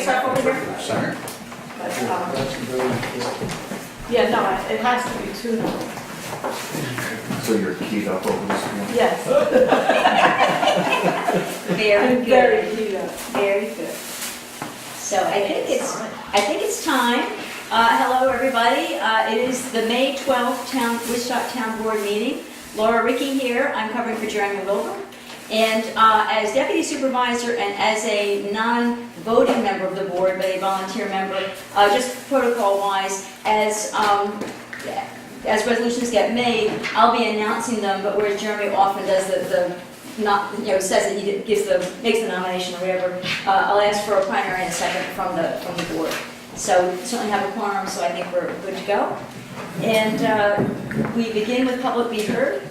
stuff over here? Sorry? But, yeah, no, it has to be two now. So you're keyed up over this one? Yes. Very I'm good. very keyed up. Very good. So I think it's time. Hello, everybody. It is the May 12th Woodstock Town Board meeting. Laura Ricky here. I'm covering for Jeremy Wilbur. And as deputy supervisor and as a non-voting member of the board, but a volunteer member, just protocol-wise, as resolutions get made, I'll be announcing them. But whereas Jeremy often does says that he makes the nomination or whatever, I'll ask for a primary and a second from the board. So we certainly have a quorum, so I think we're good to go. And we begin with public be heard.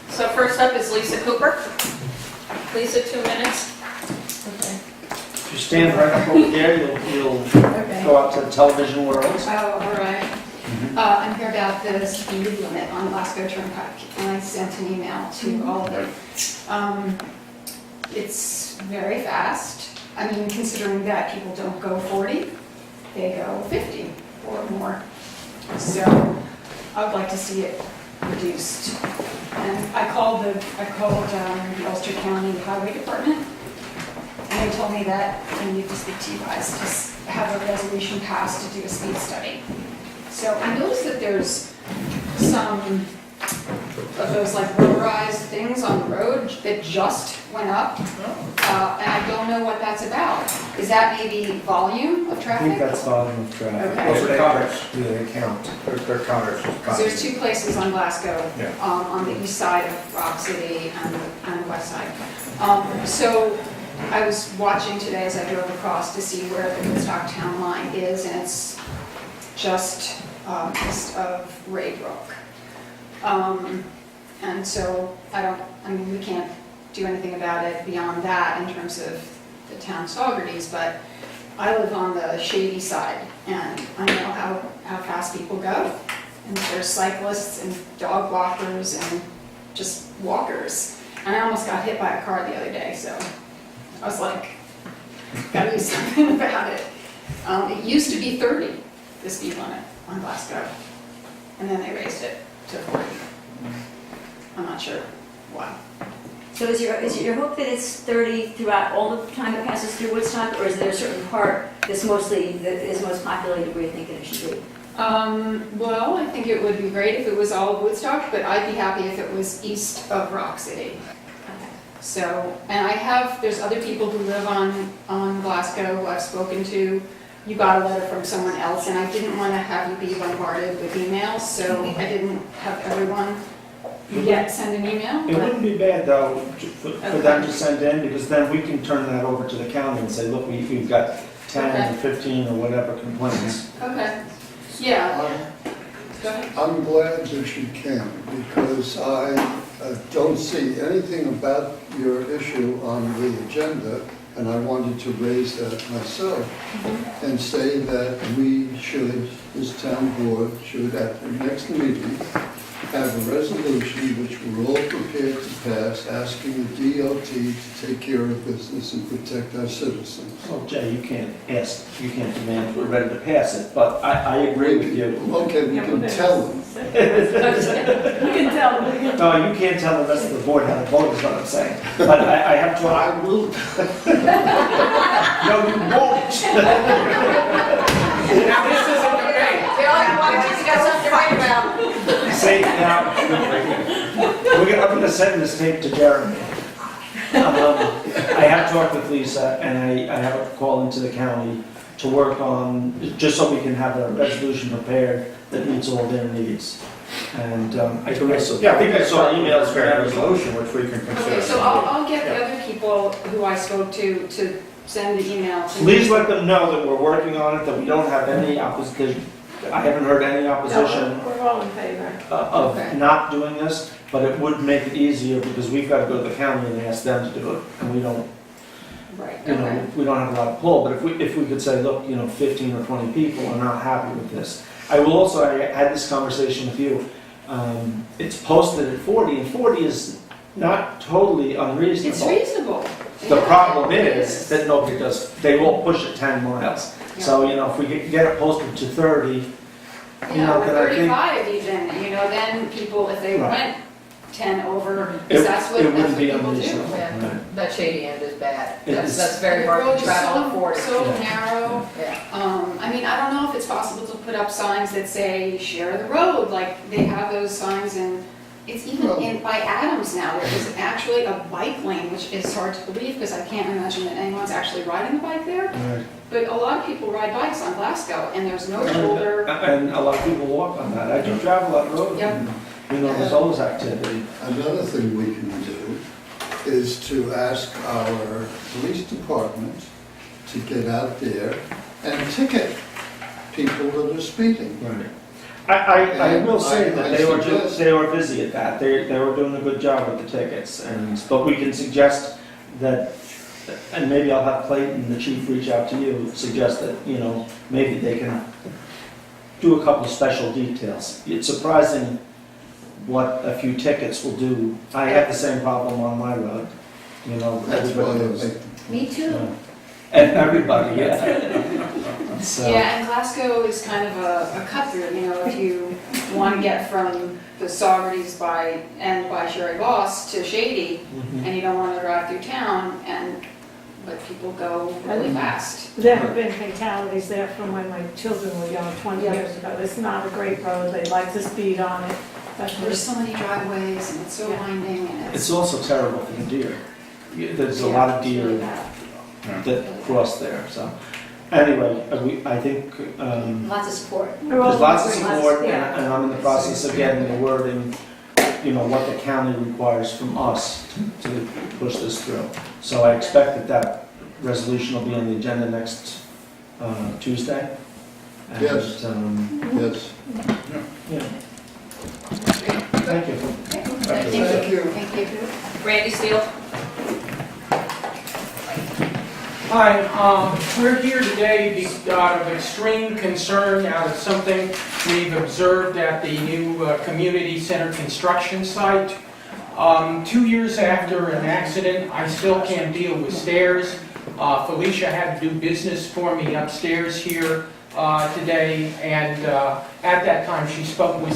So first up is Lisa Cooper. Lisa, 2 minutes. If you stand right up over there, you'll Okay. go out to the television world. Oh, all right. I'm here about the speed limit on Glasgow Turnpike, and I sent an email to all of them. It's very fast. I mean, considering that people don't go 40, they go 50 or more. So I would like to see it reduced. And I called the Ulster County Highway Department, and they told me that I need to speak to you guys, just have a resolution passed to do a speed study. So I noticed that there's some of those like rubberized things on the road that just went up, and I don't know what that's about. Is that maybe volume of I traffic? think that's volume of traffic. Okay. Those are counters. Yeah, they count. They're counters. Because there's two places on Glasgow, Yeah. on the east side of Rock City and the west side. So I was watching today as I drove across to see where the Woodstock town line is, and it's just east of Raybrook. And so we can't do anything about it beyond that in terms of the town Saugerties, but I live on the shady side, and I know how fast people go. And there's cyclists and dog walkers and just walkers. And I almost got hit by a car the other day, so I was like, gotta do something about it. It used to be 30, the speed limit on Glasgow, and then they raised it to 40. I'm not sure why. So is your hope that it's 30 throughout all the time it passes through Woodstock, or is there a certain part that is most populated where you think it should be? Well, I think it would be great if it was all of Woodstock, but I'd be happy if it was east of Rock City. Okay. So, and there's other people who live on Glasgow who I've spoken to. You got a letter from someone else, and I didn't want to have you be bombarded with emails, so I didn't have everyone yet send an email. It wouldn't be bad though for them to send in, because then we can turn that over to the county and say, look, we've got 10 or 15 or whatever complaints. Okay. Yeah. Go ahead. I'm glad that you can, because I don't see anything about your issue on the agenda, and I wanted to raise that myself and say that we should, this town board should, at the next meeting, have a resolution which we're all prepared to pass, asking the DOT to take care of business and protect our citizens. Well, Jay, you can't demand we're ready to pass it, but I agree with you. Okay, we can tell them. You can tell them. No, you can't tell the rest of the board how to vote, is what I'm saying. But I have to. I will. No, you won't. Now, this is a debate. Bill, you got something to write about. Say now. I'm going to send this tape to Jeremy. I have talked with Lisa, and I have a call into the county to work on, just so we can have a resolution prepared that meets all their needs. And I think I saw emails for Fair that resolution, which we can consider. Okay, so I'll get the other people who I spoke to send the email to me. Please let them know that we're working on it, that we don't have any opposition. I haven't heard any opposition No, we're all in favor. of Okay. not doing this, but it would make it easier because we've got to go to the county and ask them to do it, and we don't, Right, you okay. know, we don't have a lot of pull. But if we could say, look, 15 or 20 people are not happy with this. I had this conversation with you. It's posted at 40, and 40 is not totally unreasonable. It's reasonable. The Yeah, problem it is that nobody does, they won't push it 10 miles. So, you know, if we get it posted to 30, you Yeah, know, or then I think 35 even, you know, then people, if they Right. went 10 over, it because that's what wouldn't be people do. unreasonable. Yeah, Right. that shady end is bad. It That's, is. that's very The hard road to is travel so- at 40. So Yeah. narrow. Yeah. I mean, I don't know if it's possible to put up signs that say, share the road, like they have those signs in, it's even by Adams now, there is actually a bike lane, which is hard to believe, because I can't imagine that anyone's actually riding a bike there. Right. But a lot of people ride bikes on Glasgow, and there's no shoulder. And a lot of people walk on that. I do travel that road. Yep. and, You know, there's always activity. Another thing we can do is to ask our police department to get out there and ticket people that are speeding. Right. I will say And that I suggest- they were busy at that. They were doing a good job with the tickets, but we can suggest that, and maybe I'll have Clayton, the chief, reach out to you, suggest that, you know, maybe they can do a couple of special details. It's surprising what a few tickets will do. I have the same problem on my road, you know. That's why everybody I knows. think Me too. And everybody, yeah. So, Yeah, and Glasgow is kind of a cut through, you know, if you want to get from the Saugerties by Sherry Boss to Shady, mhm. and you don't want to drive through town, but people go really fast. There have been fatalities there from when my children were young, 20 Yeah. years ago. It's not a great road, they like to speed on it. That's what There's it's- so many driveways, and it's so Yeah. winding, and It's also terrible for the deer. There's a lot of it's really deer bad. that cross there, so. Anyway, I think Lots of support. We're all there's lots of agreeing. support, Yeah. and I'm in the process of getting the wording, you know, what the county requires from us to push this through. So I expect that resolution will be on the agenda next Tuesday. And, Yes. Yes. Yeah. Thank you. Thank you. Thank you. Randy Steele? Hi, we're here today out of extreme concern, out of something we've observed at the new community center construction site. 2 years after an accident, I still can't deal with stairs. Felicia had to do business for me upstairs here today, and at that time she spoke with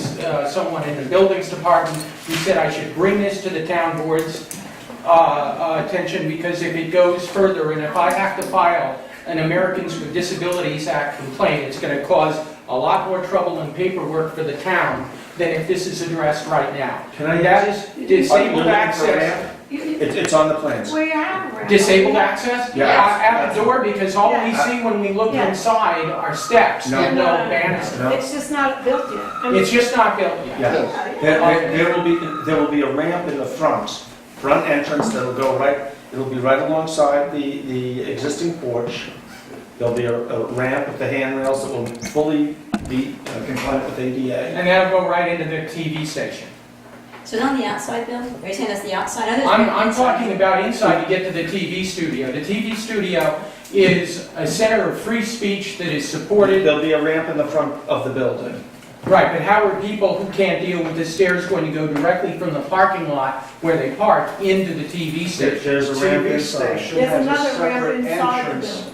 someone in the buildings department who said I should bring this to the town board's attention, because if it goes further and if I have to file an Americans with Disabilities Act complaint, it's going to cause a lot more trouble and paperwork for the town than if this is addressed right now. Can I That is disabled access. It's on the plans. We have. around. Disabled access? Yeah. At the door, because all we see when we look Yeah. inside are steps No. and no banister. No. It's just not built yet. I mean, It's just not built yet. Yeah. There will be a ramp in the front entrance that'll go right, it'll be right alongside the existing porch. There'll be a ramp with the handrails that will fully be compliant with ADA. And that'll go right into the TV station. So it's on the outside, Bill? Are you saying that's the outside? I know I'm there's one talking about inside to get to the TV studio. The TV studio is a center of free speech that is supported. There'll be a ramp in the front of the building. Right, but how are people who can't deal with the stairs going to go directly from the parking lot where they park into the TV station? There's a ramp TV inside. station There's has a another ramp separate inside the entrance. building.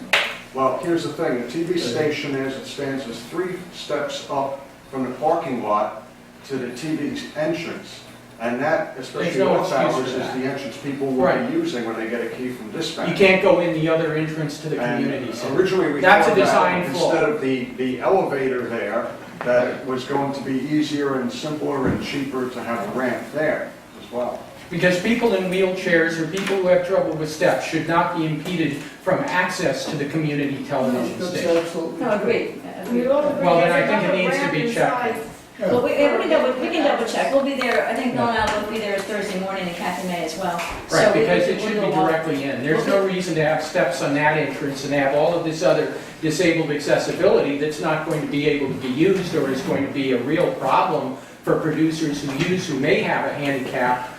Well, here's the thing, the TV station as it stands is 3 steps up from the parking lot to the TV's entrance. And that, especially There's no off hours, excuse is for that. the entrance people will Right. be using when they get a key from dispatch. You can't go in the other entrance to the And community center. originally, we That's a thought that design flaw. instead of the elevator there, that it was going to be easier and simpler and cheaper to have a ramp there as well. Because people in wheelchairs or people who have trouble with steps should not be impeded from access to the community television station. No, agreed. We ought to Well, then I there's think it another needs to ramp be checked. inside. Well, we can double check. We'll be there, I think Bill and I will be there Thursday morning, and Kathy may as well. So Right, we- because we- it should we'll be walk- directly in. There's no reason to have steps on that entrance and have all of this other disabled accessibility that's not going to be able to be used or is going to be a real problem for producers who may have a handicap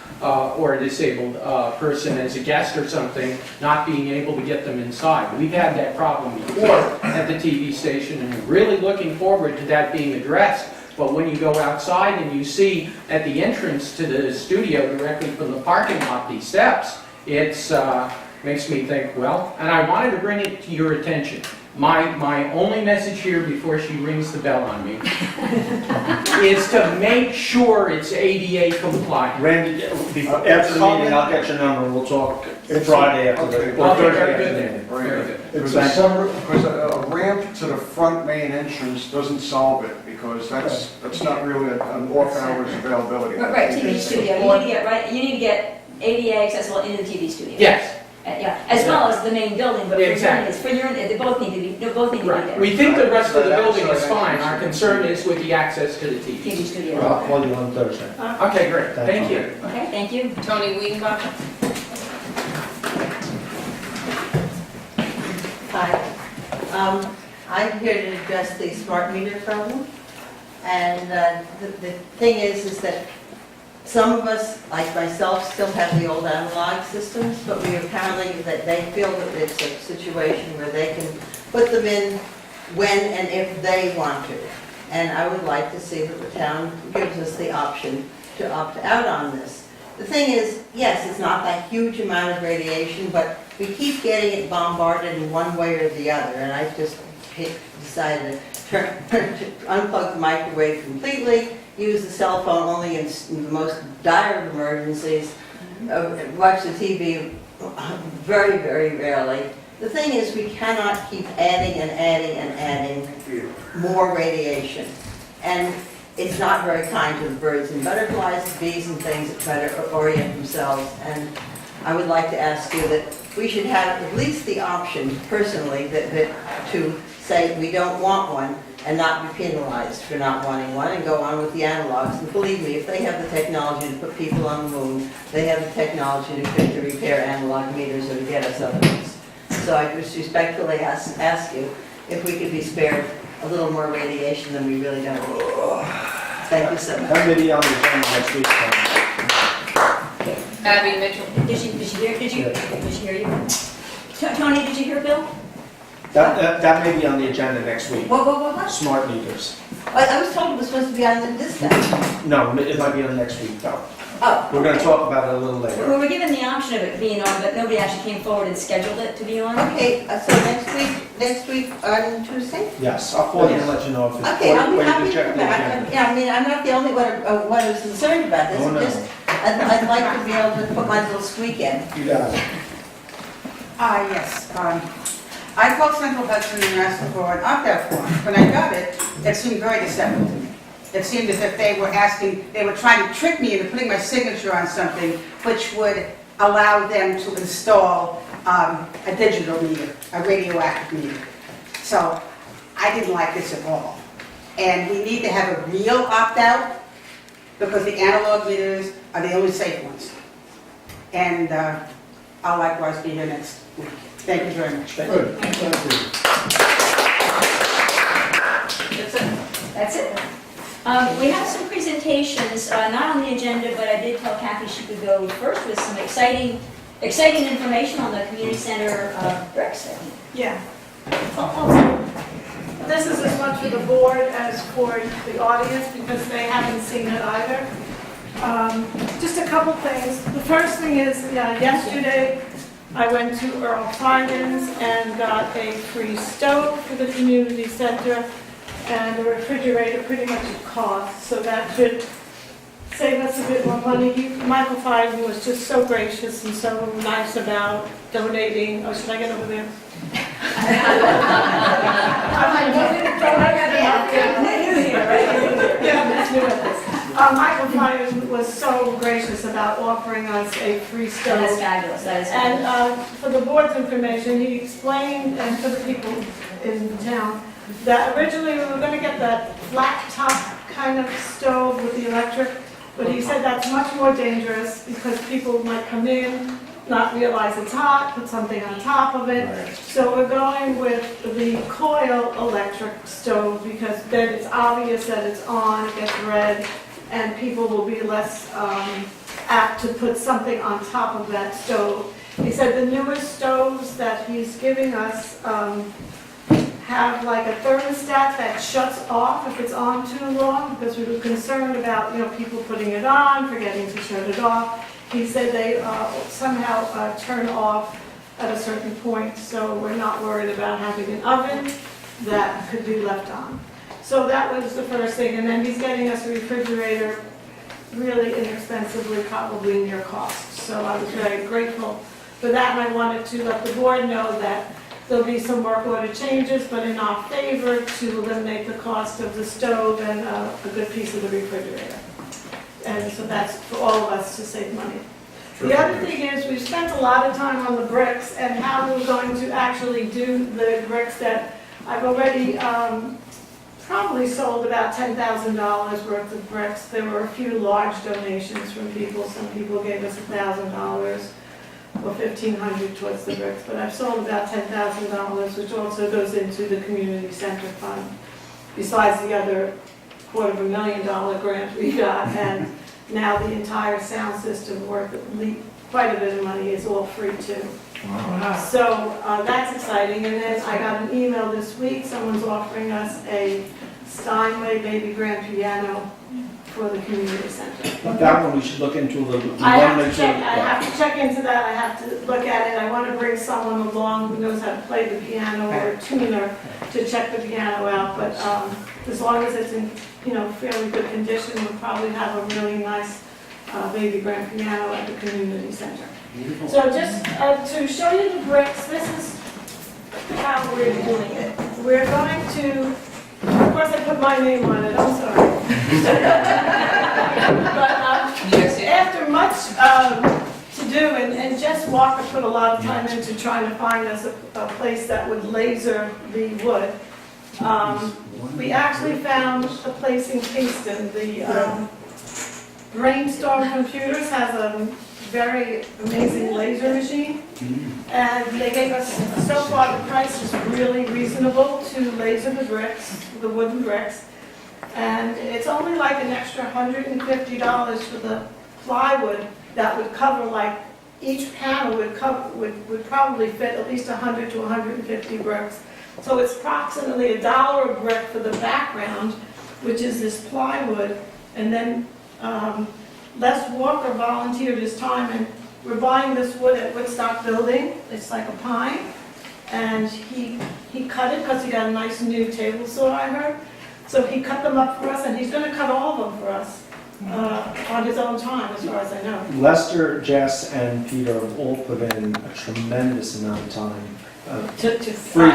or a disabled person as a guest or something, not being able to get them inside. We've had that problem before at the TV station, and we're really looking forward to that being addressed But when you go outside and you see at the entrance to the studio directly from the parking lot, these steps, it's, makes me think, well, and I wanted to bring it to your attention. My only message here before she rings the bell on me is to make sure it's ADA compliant. Randy, after the meeting, I'll get your number, we'll talk Friday after the, or Okay, Thursday very after good the then. meeting. Very good. It's a summer, Because a ramp to the front main entrance doesn't solve it, because that's not really an off-hours availability. Right, TV studio, you need to get ADA accessible into the TV studio. Yes. Yeah, as well as the main building, but Exactly. they both need to be there. We think the rest of the building is fine. Our concern is with the access to the TV TVs. studio. I'll call you on Thursday. Okay, great. Thank you. Okay, thank you. Tony Wienbach. Hi. I'm here to address the smart meter problem. And the thing is that some of us, like myself, still have the old analog systems, but we apparently, that they feel that it's a situation where they can put them in when and if they want to. And I would like to see that the town gives us the option to opt out on this. The thing is, yes, it's not that huge amount of radiation, but we keep getting it bombarded in one way or the other, and I just decided to unplug the microwave completely, use the cell phone only in the most dire of emergencies, watch the TV very, very rarely. The thing is, we cannot keep adding and adding and adding more radiation. And it's not very kind to the birds and butterflies, the bees and things that try to orient themselves. And I would like to ask you that we should have at least the option, personally, that to say we don't want one and not be penalized for not wanting one, and go on with the analogs. And believe me, if they have the technology to put people on the moon, they have the technology to repair analog meters or to get us other ones. So I just respectfully ask you if we could be spared a little more radiation than we really don't need. Thank you so much. That may be on the agenda next week. Abby Mitchell. Did she hear you? Tony, did you hear Bill? That may be on the agenda next week. What? Smart meters. I was told it was supposed to be on this then. No, it might be on next week though. Oh. We're gonna talk about it a little We later. were given the option of it being on, but nobody actually came forward and scheduled it to be on. Okay, so next week on Tuesday? Yes, I'll call you and let you know if it's, Okay, I'll be or you happy can to check come the back. agenda. Yeah, I mean, I'm not the only one who's concerned about this. Oh, no. Just, I'd like to be able to put my little squeak in. You got it. Yes. I called Central Hudson and asked them for an opt-out form. When I got it, it seemed very deceptive to me. It seemed as if they were trying to trick me into putting my signature on something which would allow them to install a digital meter, a radioactive meter. So I didn't like this at all. And we need to have a real opt-out because the analog meters are the only safe ones. And I'll likewise be here next week. Thank you very much. good, thank you. That's it. That's it. We have some presentations, not on the agenda, but I did tell Kathy she could go first with some exciting information on the community center bricks. Yeah. This is as much for the board as for the audience because they haven't seen it either. Just a couple things. The first thing is, yesterday I went to Earl Findens and got a free stove for the community center and a refrigerator pretty much at cost, so that should save us a bit more money. Michael Fiden was just so gracious and so nice about donating. Oh, should I get over there? Michael Fiden was so gracious about offering us a free stove. That is fabulous, that is fabulous. And for the board's information, he explained, and for the people in town, that originally we were going to get that flat top kind of stove with the electric, but he said that's much more dangerous because people might come in, not realize it's hot, put something on top of it. So we're going with the coil electric stove because then it's obvious that it's on, it gets red, and people will be less apt to put something on top of that stove. He said the newest stoves that he's giving us have like a thermostat that shuts off if it's on too long, because we were concerned about, people putting it on, forgetting to shut it off. He said they somehow turn off at a certain point, so we're not worried about having an oven that could be left on. So that was the first thing, and then he's getting us a refrigerator really inexpensively, probably near cost. So I was very grateful for that, and I wanted to let the board know that there'll be some work order changes, but in our favor to eliminate the cost of the stove and a good piece of the refrigerator. And so that's for all of us to save money. The other thing is, we've spent a lot of time on the bricks and how we're going to actually do the bricks that I've already probably sold about $10,000 worth of bricks. There were a few large donations from people. Some people gave us $1,000 or $1,500 towards the bricks, but I've sold about $10,000, which also goes into the community center fund, besides the other $250,000 grant we got, and now the entire sound system worth quite a bit of money is all free too. So that's exciting. And then I got an email this week, someone's offering us a Steinway baby grand piano for the community center. That one we should look into a little bit. I have to check into that, I have to look at it. I want to bring someone along who knows how to play the piano or a tuner to check the piano out, but as long as it's in fairly good condition, we'll probably have a really nice baby grand piano at the community center. So just to show you the bricks, this is how we're doing it. We're going to, of course I put my name on it, I'm sorry. But after much to do, and Jess Walker put a lot of time into trying to find us a place that would laser the wood. We actually found a place in Kingston. The Brainstorm Computers has a very amazing laser machine, and they gave us, so far the price is really reasonable to laser the bricks, the wooden bricks, and it's only like an extra $150 for the plywood that would cover, like each panel would probably fit at least 100 to 150 bricks. So it's approximately $1 a brick for the background, which is this plywood, and then Les Walker volunteered his time, and we're buying this wood at Woodstock building. It's like a pine, and he cut it because he got a nice new table saw, I heard. So he cut them up for us, and he's going to cut all of them for us on his own time, as far as I know. Lester, Jess, and Peter have all put in a tremendous amount of time. Free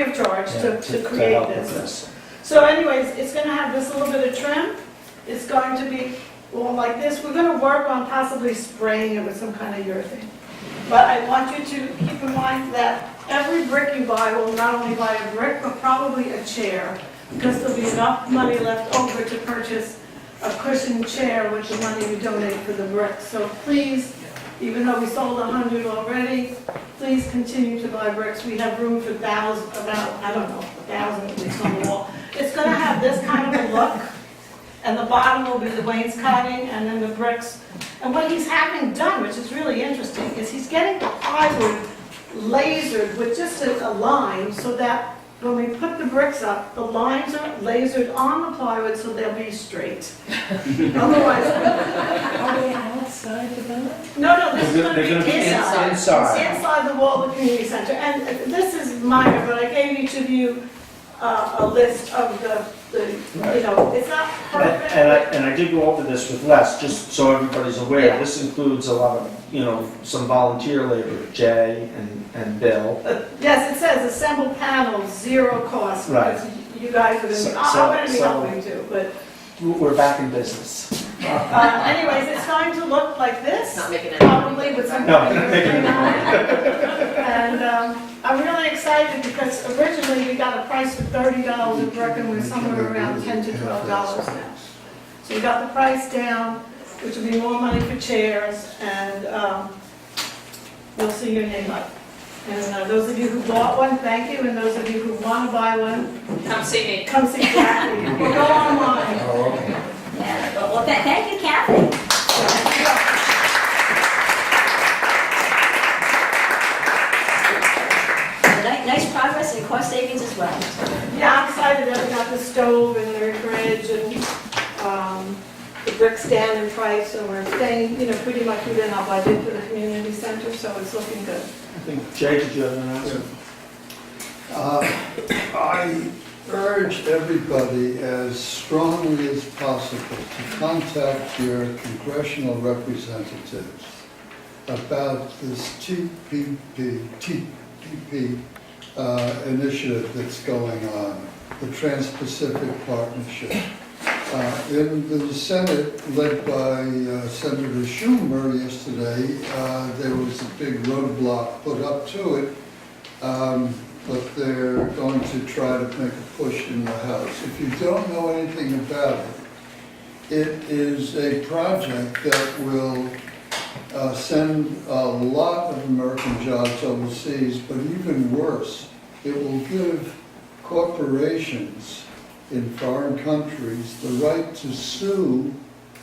of charge to create help this. So anyways, it's going to have this little bit of trim. It's going to be all like this. We're going to work on possibly spraying it with some kind of urethane. But I want you to keep in mind that every brick you buy will not only buy a brick, but probably a chair, because there'll be enough money left over to purchase a cushioned chair with the money we donate for the bricks. So please, even though we sold 100 already, please continue to buy bricks. We have room for about, 1,000 at least on the wall. It's going to have this kind of a look, and the bottom will be the wainscoting, and then the bricks. And what he's having done, which is really interesting, is he's getting the plywood lasered with just a line, so that when we put the bricks up, the lines are lasered on the plywood so they'll be straight. Otherwise, Are they outside the building? no, this is going to They're be gonna be inside. Inside the wall of the community center. And this is minor, but I gave each of you a list of the it's not perfect. And I did go over this with Les, just so everybody's aware. Yeah. This includes a lot of, some volunteer labor, Jay and Bill. Yes, it says assemble panels, zero cost. Right. Because you guys are going to be, So- I'm going to be so- helping too, but We're back in business. anyways, it's going to look like this. Not making it. Probably with some. No, making it. And I'm really excited because originally we got a price of $30 a brick, and we're somewhere around $10 to $12 now. So we got the price down, which will be more money for chairs, and we'll see your name up. And those of you who bought one, thank you, and those of you who want to buy one, Come see me. come see Jackie. Or go online. Oh, okay. Yeah, well, thank you, Kathy. Nice progress and cost savings as well. breaks down in price, so we're staying, pretty much within our budget for the community center, so it's looking good. I think, Jay, did you have an answer? I urge everybody as strongly as possible to contact your congressional representatives about this TPP initiative that's going on, the Trans-Pacific Partnership. In the Senate, led by Senator Schumer yesterday, there was a big roadblock put up to it, but they're going to try to make a push in the House. If you don't know anything about it, it is a project that will send a lot of American jobs overseas, but even worse, it will give corporations in foreign countries the right to sue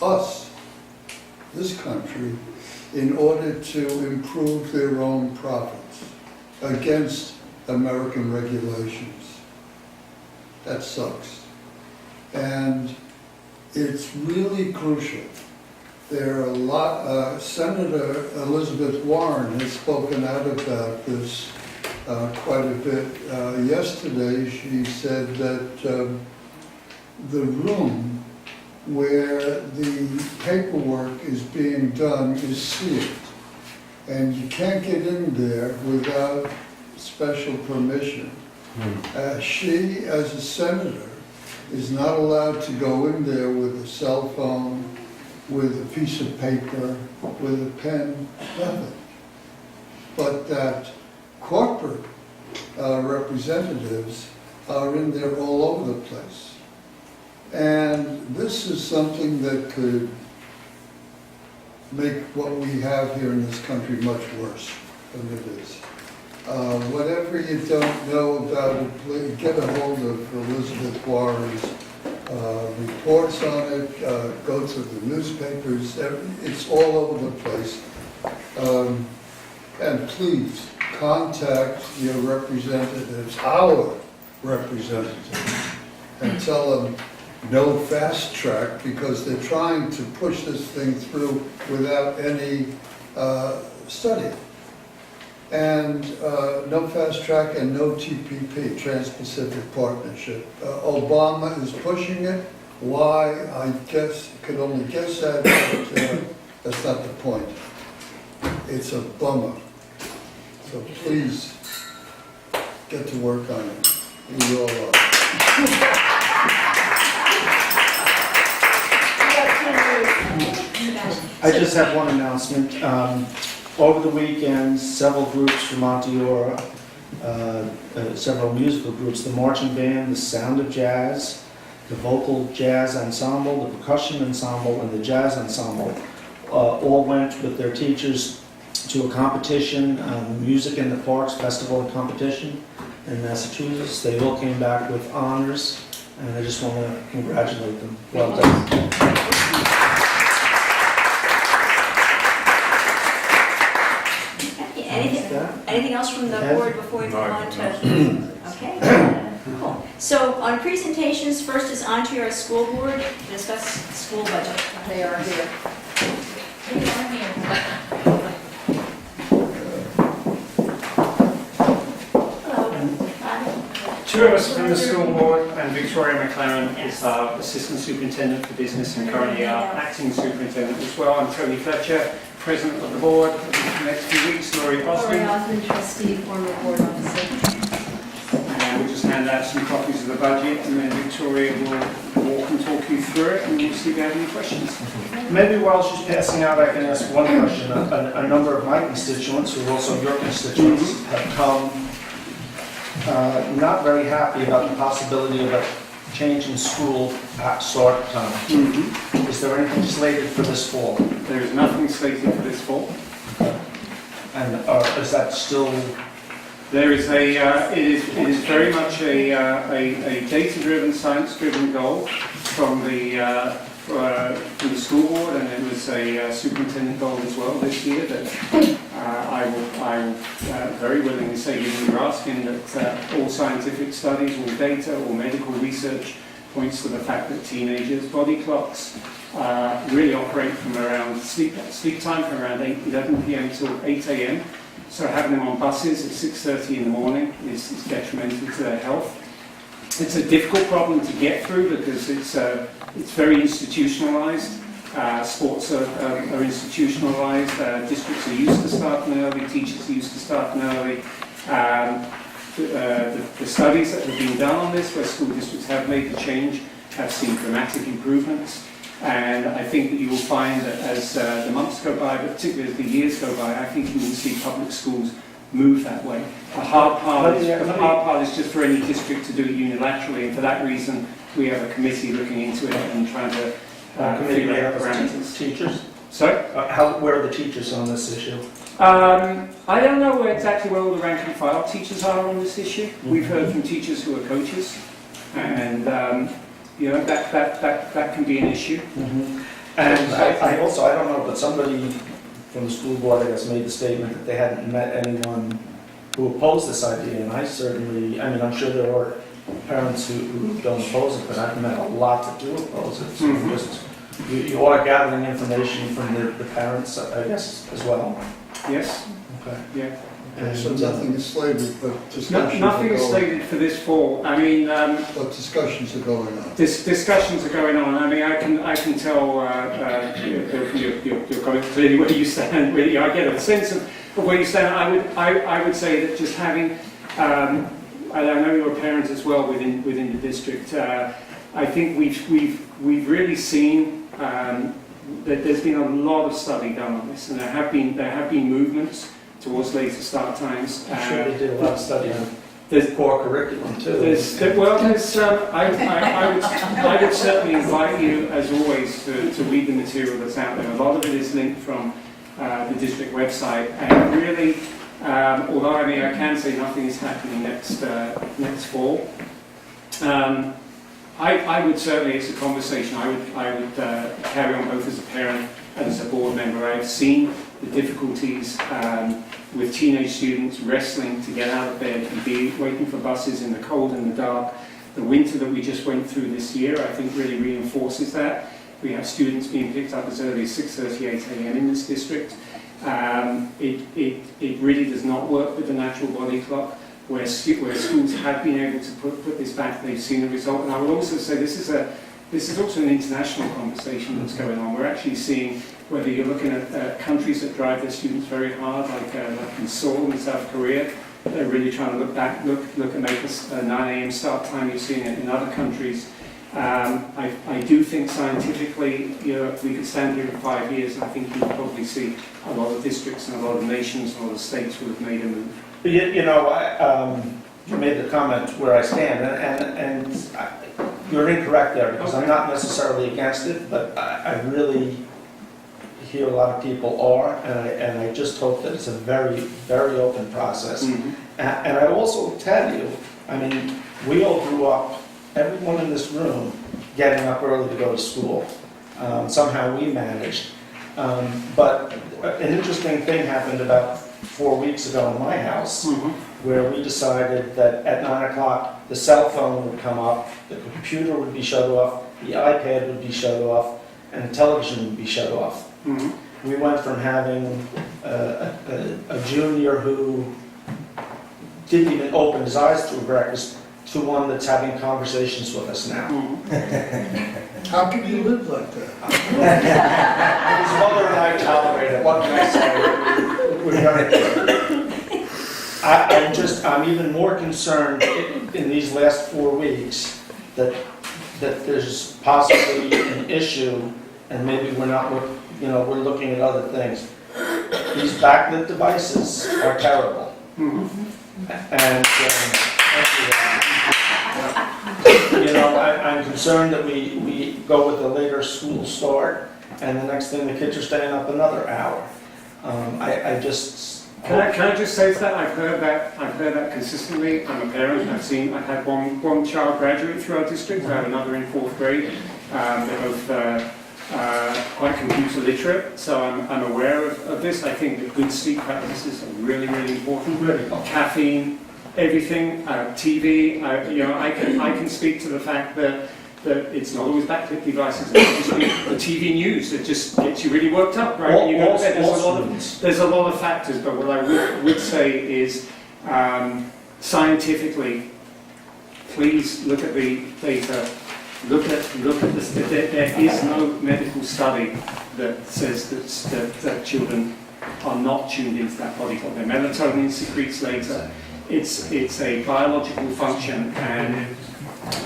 us, this country, in order to improve their own profits against American regulations. That sucks. And it's really crucial. There are a lot, Senator Elizabeth Warren has spoken out about this quite a bit. Yesterday she said that the room where the paperwork is being done is sealed, and you can't get in there without special permission. She, as a senator, is not allowed to go in there with a cell phone, with a piece of paper, with a pen, nothing. But that corporate representatives are in there all over the place. And this is something that could make what we have here in this country much worse than it is. Whatever you don't know about it, please get a hold of Elizabeth Warren's reports on it, go to the newspapers, it's all over the place. And please contact your representatives, our representatives, and tell them no fast track, because they're trying to push this thing through without any study. And no fast track and no TPP, Trans-Pacific Partnership. Obama is pushing it. Why? I guess, could only guess at, but that's not the point. It's a bummer. So please get to work on it. You all are. I just have one announcement. Over the weekend, several groups from Monteora, several musical groups, the marching band, the Sound of Jazz, the vocal jazz ensemble, the percussion ensemble, and the jazz ensemble, all went with their teachers to a competition, Music in the Parks Festival and Competition in Massachusetts. They all came back with honors, and I just want to congratulate them. Well done. Anything else from the board before we move on to? Okay, cool. So on presentations, first is onto your school board, discuss school budget. They are here. Two of us from the school board, and Victoria McLaren is our assistant superintendent for business and currently our acting superintendent as well. I'm Tony Fletcher, president of the board for the next few weeks. Laurie Osmond, trustee, former board officer. and we'll just hand out some copies of the budget, and then Victoria will walk and talk you through it, and we'll see if you have any questions. Maybe while she's passing out, I can ask one question. A number of my constituents, who are also your constituents, have come not very happy about the possibility of a change in school start time. Is there anything slated for this fall? There is nothing slated for this fall. And is that still? There is it is very much a data-driven, science-driven goal from the school board, and it was a superintendent goal as well this year that I will very willingly say, given you're asking, that all scientific studies, all data, all medical research points to the fact that teenagers' body clocks really operate from around sleep time from around 11 p.m. till 8 a.m. So having them on buses at 6:30 in the morning is detrimental to their health. It's a difficult problem to get through because it's very institutionalized. Sports are institutionalized. Districts are used to starting early. Teachers are used to starting early. The studies that have been done on this, where school districts have made the change, have seen dramatic improvements. And I think that you will find that as the months go by, but particularly as the years go by, I think you will see public schools move that way. The hard part is just for any district to do it unilaterally, and for that reason, we have a committee looking into it and trying to figure out parameters. Teachers? Sorry? Where are the teachers on this issue? I don't know exactly where all the rank and file teachers are on this issue. We've heard from teachers who are coaches, and you know, that can be an issue. And I also, I don't know, but somebody from the school board, I guess, made the statement that they hadn't met anyone who opposed this idea, and I certainly, I mean, I'm sure there are parents who don't oppose it, but I've met a lot that do oppose it. So just, you are gathering information from the parents, I guess, as well. Yes. Okay. Yeah. So nothing is slated, but discussions Nothing are is going. slated for this fall. I mean, But discussions are going on. discussions are going on. I mean, I can tell your comments clearly where you stand. Really, I get a sense of where you stand. I would say that just having, I know you're a parent as well within the district. I think we've really seen that there's been a lot of study done on this, and there have been movements towards later start times. I'm sure they did a lot of study on There's core curriculum too. I would certainly invite you, as always, to read the material that's out there. A lot of it is linked from the district website, and really, although I can say nothing is happening next fall. I would certainly, it's a conversation I would carry on both as a parent and as a board member. I've seen the difficulties with teenage students wrestling to get out of bed and waiting for buses in the cold and the dark. The winter that we just went through this year, I think, really reinforces that. We have students being picked up as early as 6:30, 8 a.m. in this district. It really does not work with the natural body clock. Where schools have been able to put this back, they've seen the result. And I would also say this is also an international conversation that's going on. We're actually seeing, whether you're looking at countries that drive their students very hard, like in Seoul in South Korea, they're really trying to look and make a 9 a.m. start time. You're seeing it in other countries. I do think scientifically, we could stand here in 5 years, and I think you'll probably see a lot of districts and a lot of nations and a lot of states will have made a move. You made the comment where I stand, and you're incorrect there, because I'm not necessarily against it, but I really hear a lot of people are, and I just hope that it's a very, very open process. And I also tell you, I mean, we all grew up, everyone in this room, getting up early to go to school. Somehow we managed. But an interesting thing happened about 4 weeks ago in my house, where we decided that at 9 o'clock the cell phone would come up, the computer would be shut off, the iPad would be shut off, and the television would be shut off. We went from having a junior who didn't even open his eyes through breakfast to one that's having conversations with us now. How can you live like that? His mother and I tolerate it. What can I say? We're gonna. I'm even more concerned in these last 4 weeks that there's possibly an issue, and maybe we're not, we're looking at other things. These backlit devices are terrible, and. I'm concerned that we go with a later school start, and the next thing the kids are staying up another hour. Can I just say to that? I've heard that consistently. I'm a parent. I've had one child graduate through our district. I have another in 4th grade. They're both quite computer literate, so I'm aware of this. I think that good sleep practices are really, really important. Caffeine. Everything, TV, I can speak to the fact that that it's not always backlit devices, it's just the TV news that just gets you really worked up, right? When you go to bed. There's a lot of factors, but what I would say is, scientifically, please look at the data. Look at this. There is no medical study that says that children are not tuned into that body clock. Their melatonin secretes later. It's a biological function, and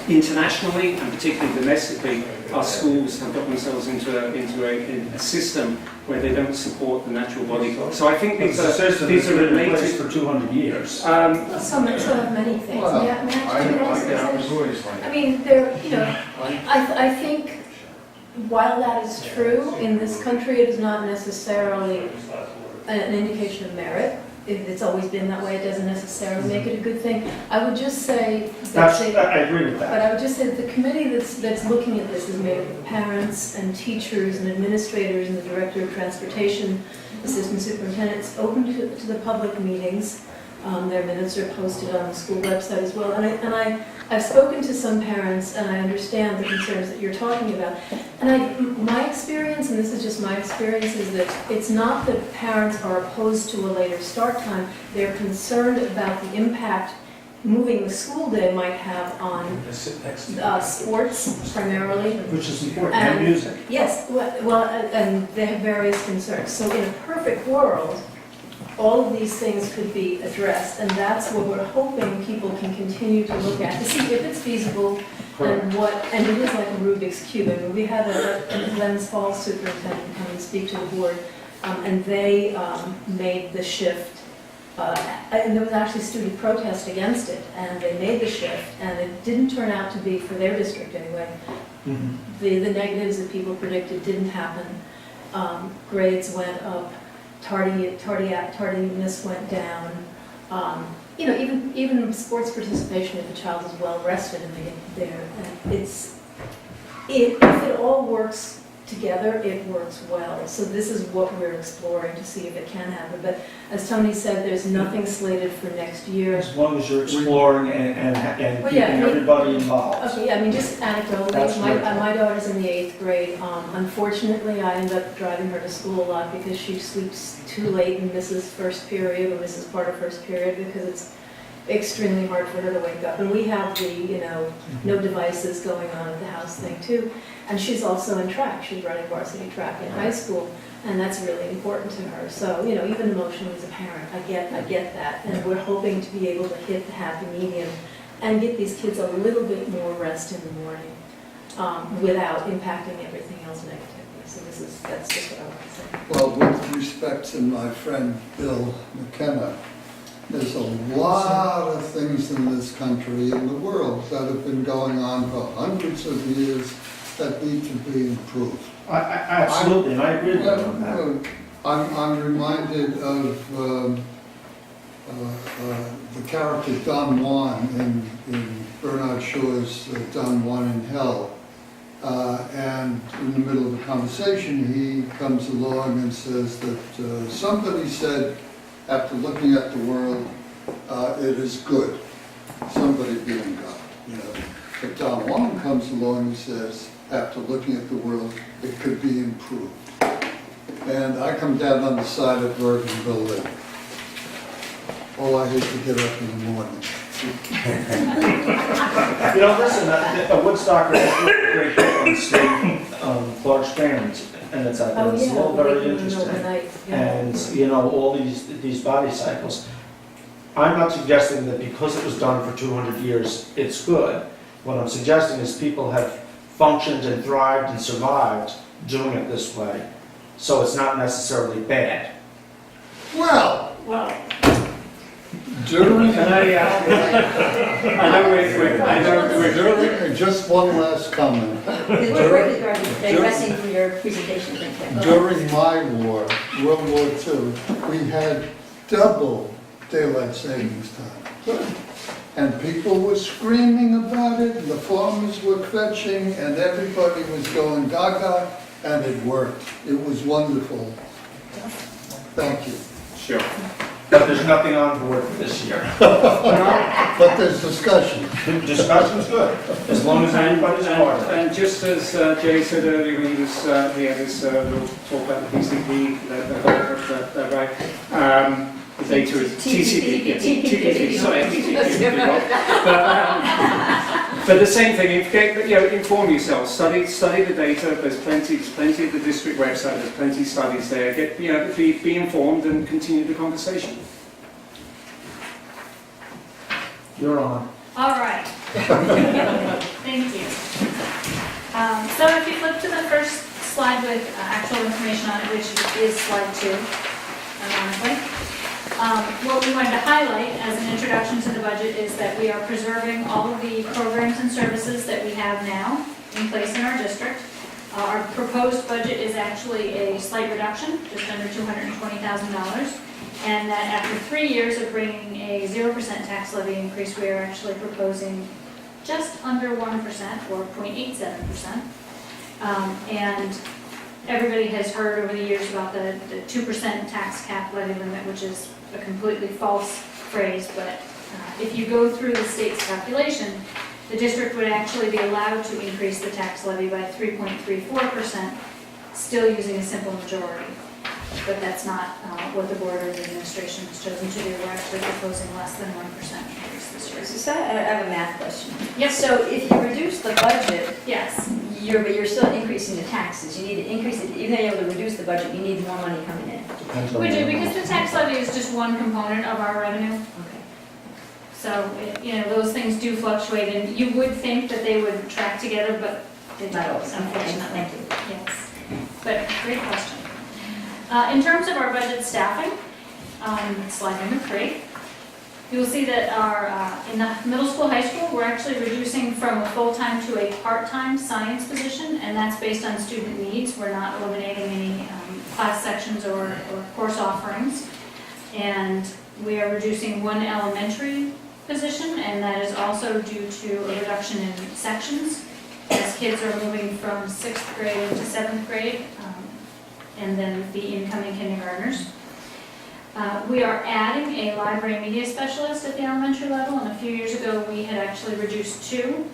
internationally and particularly domestically, our schools have got themselves into a system where they don't support the natural body clock. So I think these are related for 200 years. So many things. Well, May I I mean, I think while that is true, in this country, it is not necessarily an indication of merit. It's always been that way, it doesn't necessarily make it a good thing. I would just say that I agree with that. but I would just say that the committee that's looking at this is made up of parents and teachers and administrators and the director of transportation, assistant superintendents, open to the public meetings. Their minutes are posted on the school website as well. And I've spoken to some parents, and I understand the concerns that you're talking about. And my experience, and this is just my experience, is that it's not that parents are opposed to a later start time. They're concerned about the impact moving the school day might have on sports primarily. Which is important, and music. Yes, well, and they have various concerns. So in a perfect world, all of these things could be addressed, and that's what we're hoping people can continue to look at, to see if it's feasible and and it is like a Rubik's Cube. I mean, we had a Glens Falls superintendent come and speak to the board, and they made the shift, and there was actually student protest against it, and they made the shift, and it didn't turn out to be, for their district anyway, the negatives that people predicted didn't happen. Grades went up. Tardiness went down. Even sports participation, if a child is well rested and they get there, if it all works together, it works well. So this is what we're exploring to see if it can happen. But as Tony said, there's nothing slated for next year. As long as you're exploring and keeping everybody involved. Okay, yeah, I mean, just anecdotally, my daughter's in the 8th grade. Unfortunately, I end up driving her to school a lot because she sleeps too late and misses first period or misses part of first period because it's extremely hard for her to wake up. And we have the, no devices going on at the house thing too. And she's also in track. She's running varsity track in high school, and that's really important to her. So, even emotionally as a parent, I get that. And we're hoping to be able to hit the happy medium and get these kids a little bit more rest in the morning without impacting everything else negatively. So that's just what I want to say. Well, with respect to my friend Bill McKenna, there's a lot of things in this country and the world that have been going on for hundreds of years that need to be improved. Absolutely, and I agree with you on that. I'm reminded of the character Don Juan in Bernard Shaw's Don Juan in Hell. And in the middle of the conversation, he comes along and says that somebody said, after looking at the world, it is good. Somebody being God, But Don Juan comes along and says, after looking at the world, it could be improved. And I come down on the side of Bergenville Lake. Oh, I hate to get up in the morning. Listen, a Woodstocker has a great book on state large families, and it's all very interesting. And all these body cycles. I'm not suggesting that because it was done for 200 years, it's good. What I'm suggesting is people have functioned and thrived and survived doing it this way, so it's not necessarily bad. Well, during, just one last comment. We're digressing from your presentation. During my war, World War II, we had double daylight savings time. And people were screaming about it, and the farmers were fetching, and everybody was going gaga, and it worked. It was wonderful. Thank you. Sure. But there's nothing on board for this year. But there's discussion. Discussion's good, as long as everybody's part of it. And just as Jay said earlier, he had his little talk about the PCP, that right? The data is TCP, yes, TCP, sorry, but the same thing, inform yourselves, study the data, there's plenty at the district website, there's plenty of studies there, be informed and continue the conversation. You're on. All right. Thank you. So if you flip to the first slide with actual information on it, which is slide 2, ironically, what we wanted to highlight as an introduction to the budget is that we are preserving all of the programs and services that we have now in place in our district. Our proposed budget is actually a slight reduction, just under $220,000. And that after 3 years of bringing a 0% tax levy increase, we are actually proposing just under 1%, or 0.87%. And everybody has heard over the years about the 2% tax cap levy limit, which is a completely false phrase, but if you go through the state's calculation, the district would actually be allowed to increase the tax levy by 3.34%, still using a simple majority. But that's not what the Board of Administration has chosen to do. We're actually proposing less than 1% increase this year. So I have a math question. Yes. So if you reduce the budget, Yes. but you're still increasing the taxes, you need to increase it, even though you're able to reduce the budget, you need more money coming in. Depends on We do, the- because the tax levy is just one component of our revenue. Okay. So, those things do fluctuate, and you would think that they would track together, but they Not don't, always. unfortunately. Thank you. Yes. But great question. In terms of our budget staffing, slide number 3, you'll see that in the middle school, high school, we're actually reducing from a full-time to a part-time science position, and that's based on student needs. We're not eliminating any class sections or course offerings. And we are reducing one elementary position, and that is also due to a reduction in sections as kids are moving from 6th grade to 7th grade, and then the incoming kindergartners. We are adding a library media specialist at the elementary level, and a few years ago we had actually reduced 2.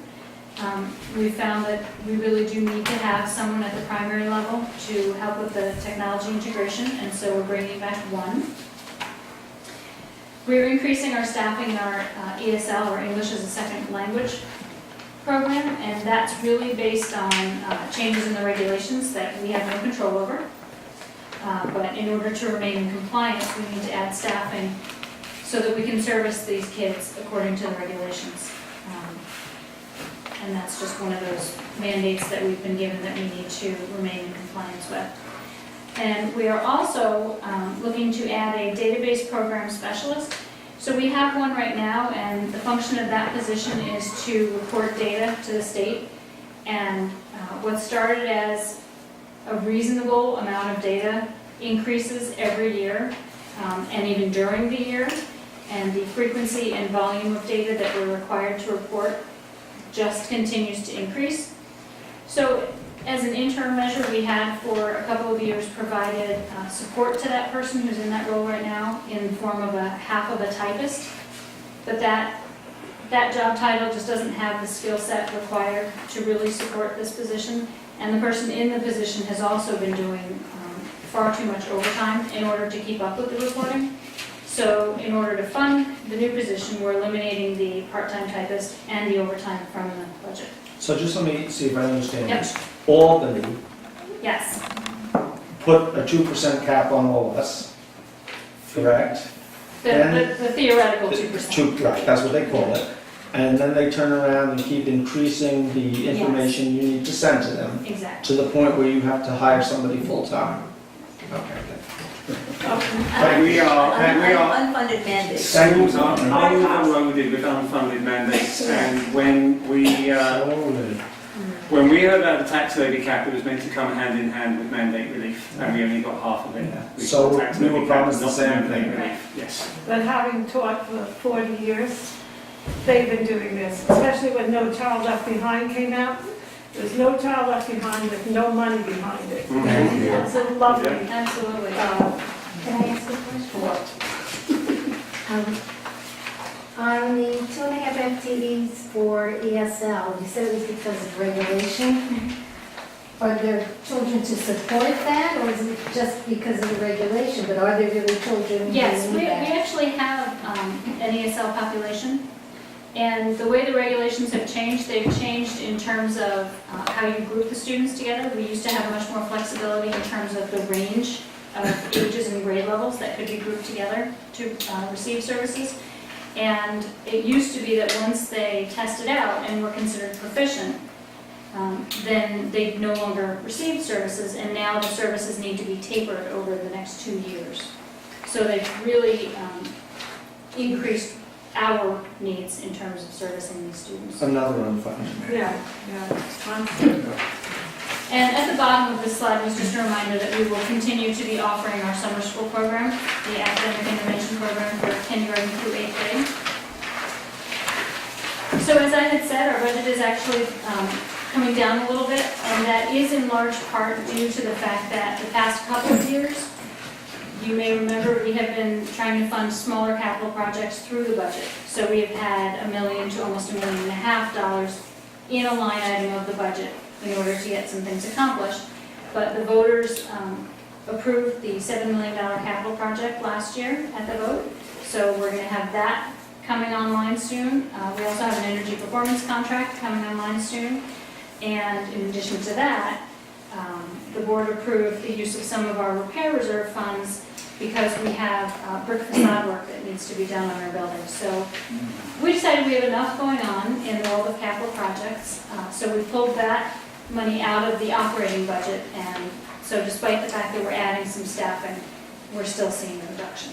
We found that we really do need to have someone at the primary level to help with the technology integration, and so we're bringing back 1. We're increasing our staffing in our ESL, or English as a Second Language program, and that's really based on changes in the regulations that we have no control over. But in order to remain in compliance, we need to add staffing so that we can service these kids according to the regulations. And that's just one of those mandates that we've been given that we need to remain in compliance with. And we are also looking to add a database program specialist. So we have one right now, and the function of that position is to report data to the state. And what started as a reasonable amount of data increases every year, and even during the year. And the frequency and volume of data that we're required to report just continues to increase. So as an interim measure, we had for a couple of years provided support to that person who's in that role right now in the form of half of a typist. But that job title just doesn't have the skill set required to really support this position. And the person in the position has also been doing far too much overtime in order to keep up with the reporting. So in order to fund the new position, we're eliminating the part-time typist and the overtime from the budget. So just let me see if I understand Yep. this. Albany Yes, put a 2% cap on all of us, correct? the theoretical 2%. Right, that's what they call it. And then they turn around and keep increasing the information you need to send to them, Exactly. to the point where you have to hire somebody full-time. Okay. And we are Unfunded mandates. schools are overloaded with unfunded mandates, and when we heard about the tax levy cap, it was meant to come hand in hand with mandate relief, and we only got half of it. So got tax we levy were cap, promised the not same mandate thing. relief. Yes. But having taught for 40 years, they've been doing this, especially when No Child Left Behind came out. There's No Child Left Behind with no money behind it. Mhm. It's a lovely, Absolutely. uh, Can I ask a question? On the 2.5 FTEs for ESL, you said it was because of regulation. Are there children to support that, or is it just because of the regulation? But are there really children who Yes, we need that? actually have an ESL population, and the way the regulations have changed, they've changed in terms of how you group the students together. We used to have much more flexibility in terms of the range of ages and grade levels that could be grouped together to receive services. And it used to be that once they tested out and were considered proficient, then they no longer received services, and now the services need to be tapered over the next 2 years. So they've really increased our needs in terms of servicing these students. Another unfunded. Yeah, it's fun. And at the bottom of this slide was just a reminder that we will continue to be offering our summer school program, the academic intervention program for kindergarten through 8th grade. So as I had said, our budget is actually coming down a little bit, and that is in large part due to the fact that the past couple of years, you may remember we have been trying to fund smaller capital projects through the budget. So we have had $1 million to almost $1.5 million in a line item of the budget in order to get some things accomplished. But the voters approved the $7 million capital project last year at the vote. So we're going to have that coming online soon. We also have an energy performance contract coming online soon. And in addition to that, the board approved the use of some of our repair reserve funds because we have brick facade work that needs to be done on our buildings. So we decided we have enough going on in the world of capital projects. So we pulled that money out of the operating budget. And so despite the fact that we're adding some staffing, we're still seeing a reduction.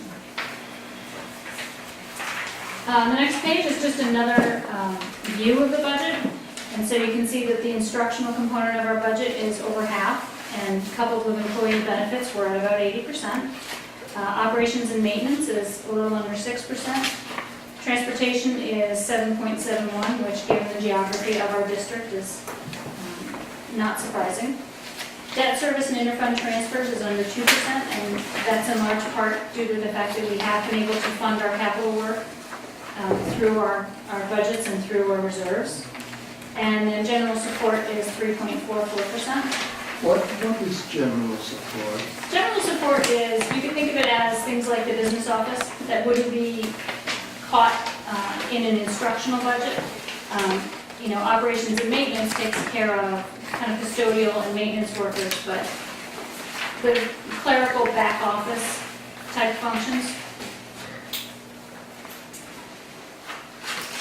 The next page is just another view of the budget. And so you can see that the instructional component of our budget is over half, and coupled with employee benefits, we're at about 80%. Operations and maintenance is a little under 6%. Transportation is 7.71, which given the geography of our district is not surprising. Debt service and interfund transfers is under 2%, and that's in large part due to the fact that we have been able to fund our capital work through our budgets and through our reserves. And then general support is 3.44%. What is general support? General support is, you can think of it as things like the business office that wouldn't be caught in an instructional budget. Operations and maintenance takes care of kind of custodial and maintenance workers, but the clerical back office type functions.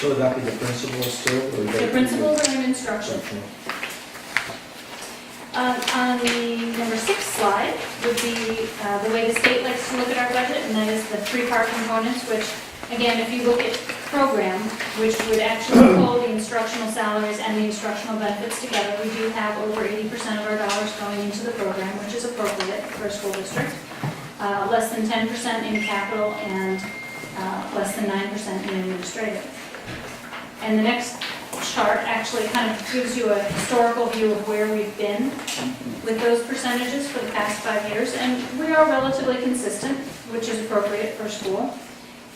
So would that be the principals too? Or The principals are in instruction. On the number 6 slide would be the way the state likes to look at our budget, and that is the 3-part components, which, again, if you look at program, which would actually pull the instructional salaries and the instructional benefits together, we do have over 80% of our dollars going into the program, which is appropriate for a school district. Less than 10% in capital and less than 9% in administrative. And the next chart actually kind of gives you a historical view of where we've been with those percentages for the past 5 years. And we are relatively consistent, which is appropriate for school.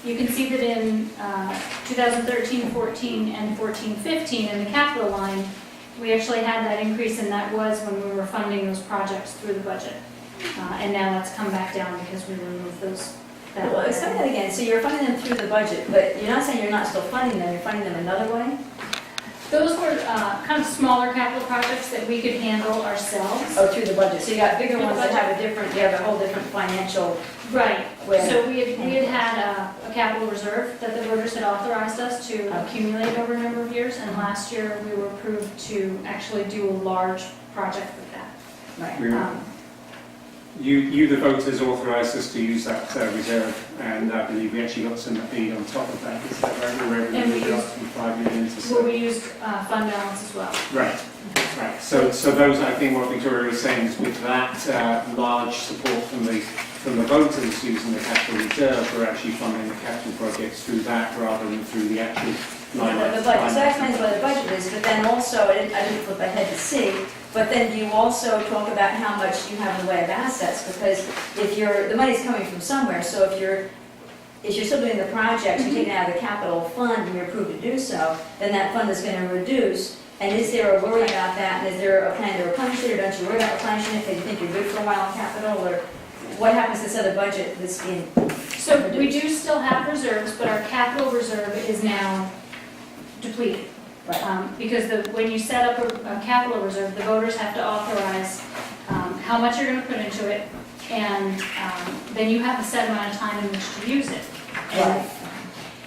You can see that in 2013-14 and 14-15 in the capital line, we actually had that increase, and that was when we were funding those projects through the budget. And now that's come back down because we removed those. Well, explain that again. So you're funding them through the budget, but you're not saying you're not still funding them, you're funding them another way? Those were kind of smaller capital projects that we could handle ourselves. Oh, through the budget. So you got bigger Through the ones that budget. you have a whole different financial. Right. way. So we had a capital reserve that the voters had authorized us to accumulate over a number of years, and last year we were approved to actually do a large project with that. Right. You, the voters, authorised us to use that reserve, and I believe we actually got some aid on top of that. Is that right? And we moved it up used- from 5 million to Well, 7. we used fund balance as well. Right, right. So those, I think what Victoria was saying is with that large support from the voters using the capital reserve, we're actually funding the capital projects through that rather than through the actual line The item. budget, so that explains what the budget is, but then also, I didn't flip ahead to see, but then you also talk about how much you have in the way of assets, because if the money's coming from somewhere, so is you're still doing the project, you're taking it out of the capital fund and you're approved to do so, then that fund is gonna reduce. And is there a worry about that? And is there a plan to replenish it, or don't you worry about replenishing it because you think you're good for a while in capital? Or what happens to this other budget that's being, So we do still have reserves, but our capital reserve is now depleted. Because when you set up a capital reserve, the voters have to authorize how much you're going to put into it, and then you have a set amount of time in which to use it. And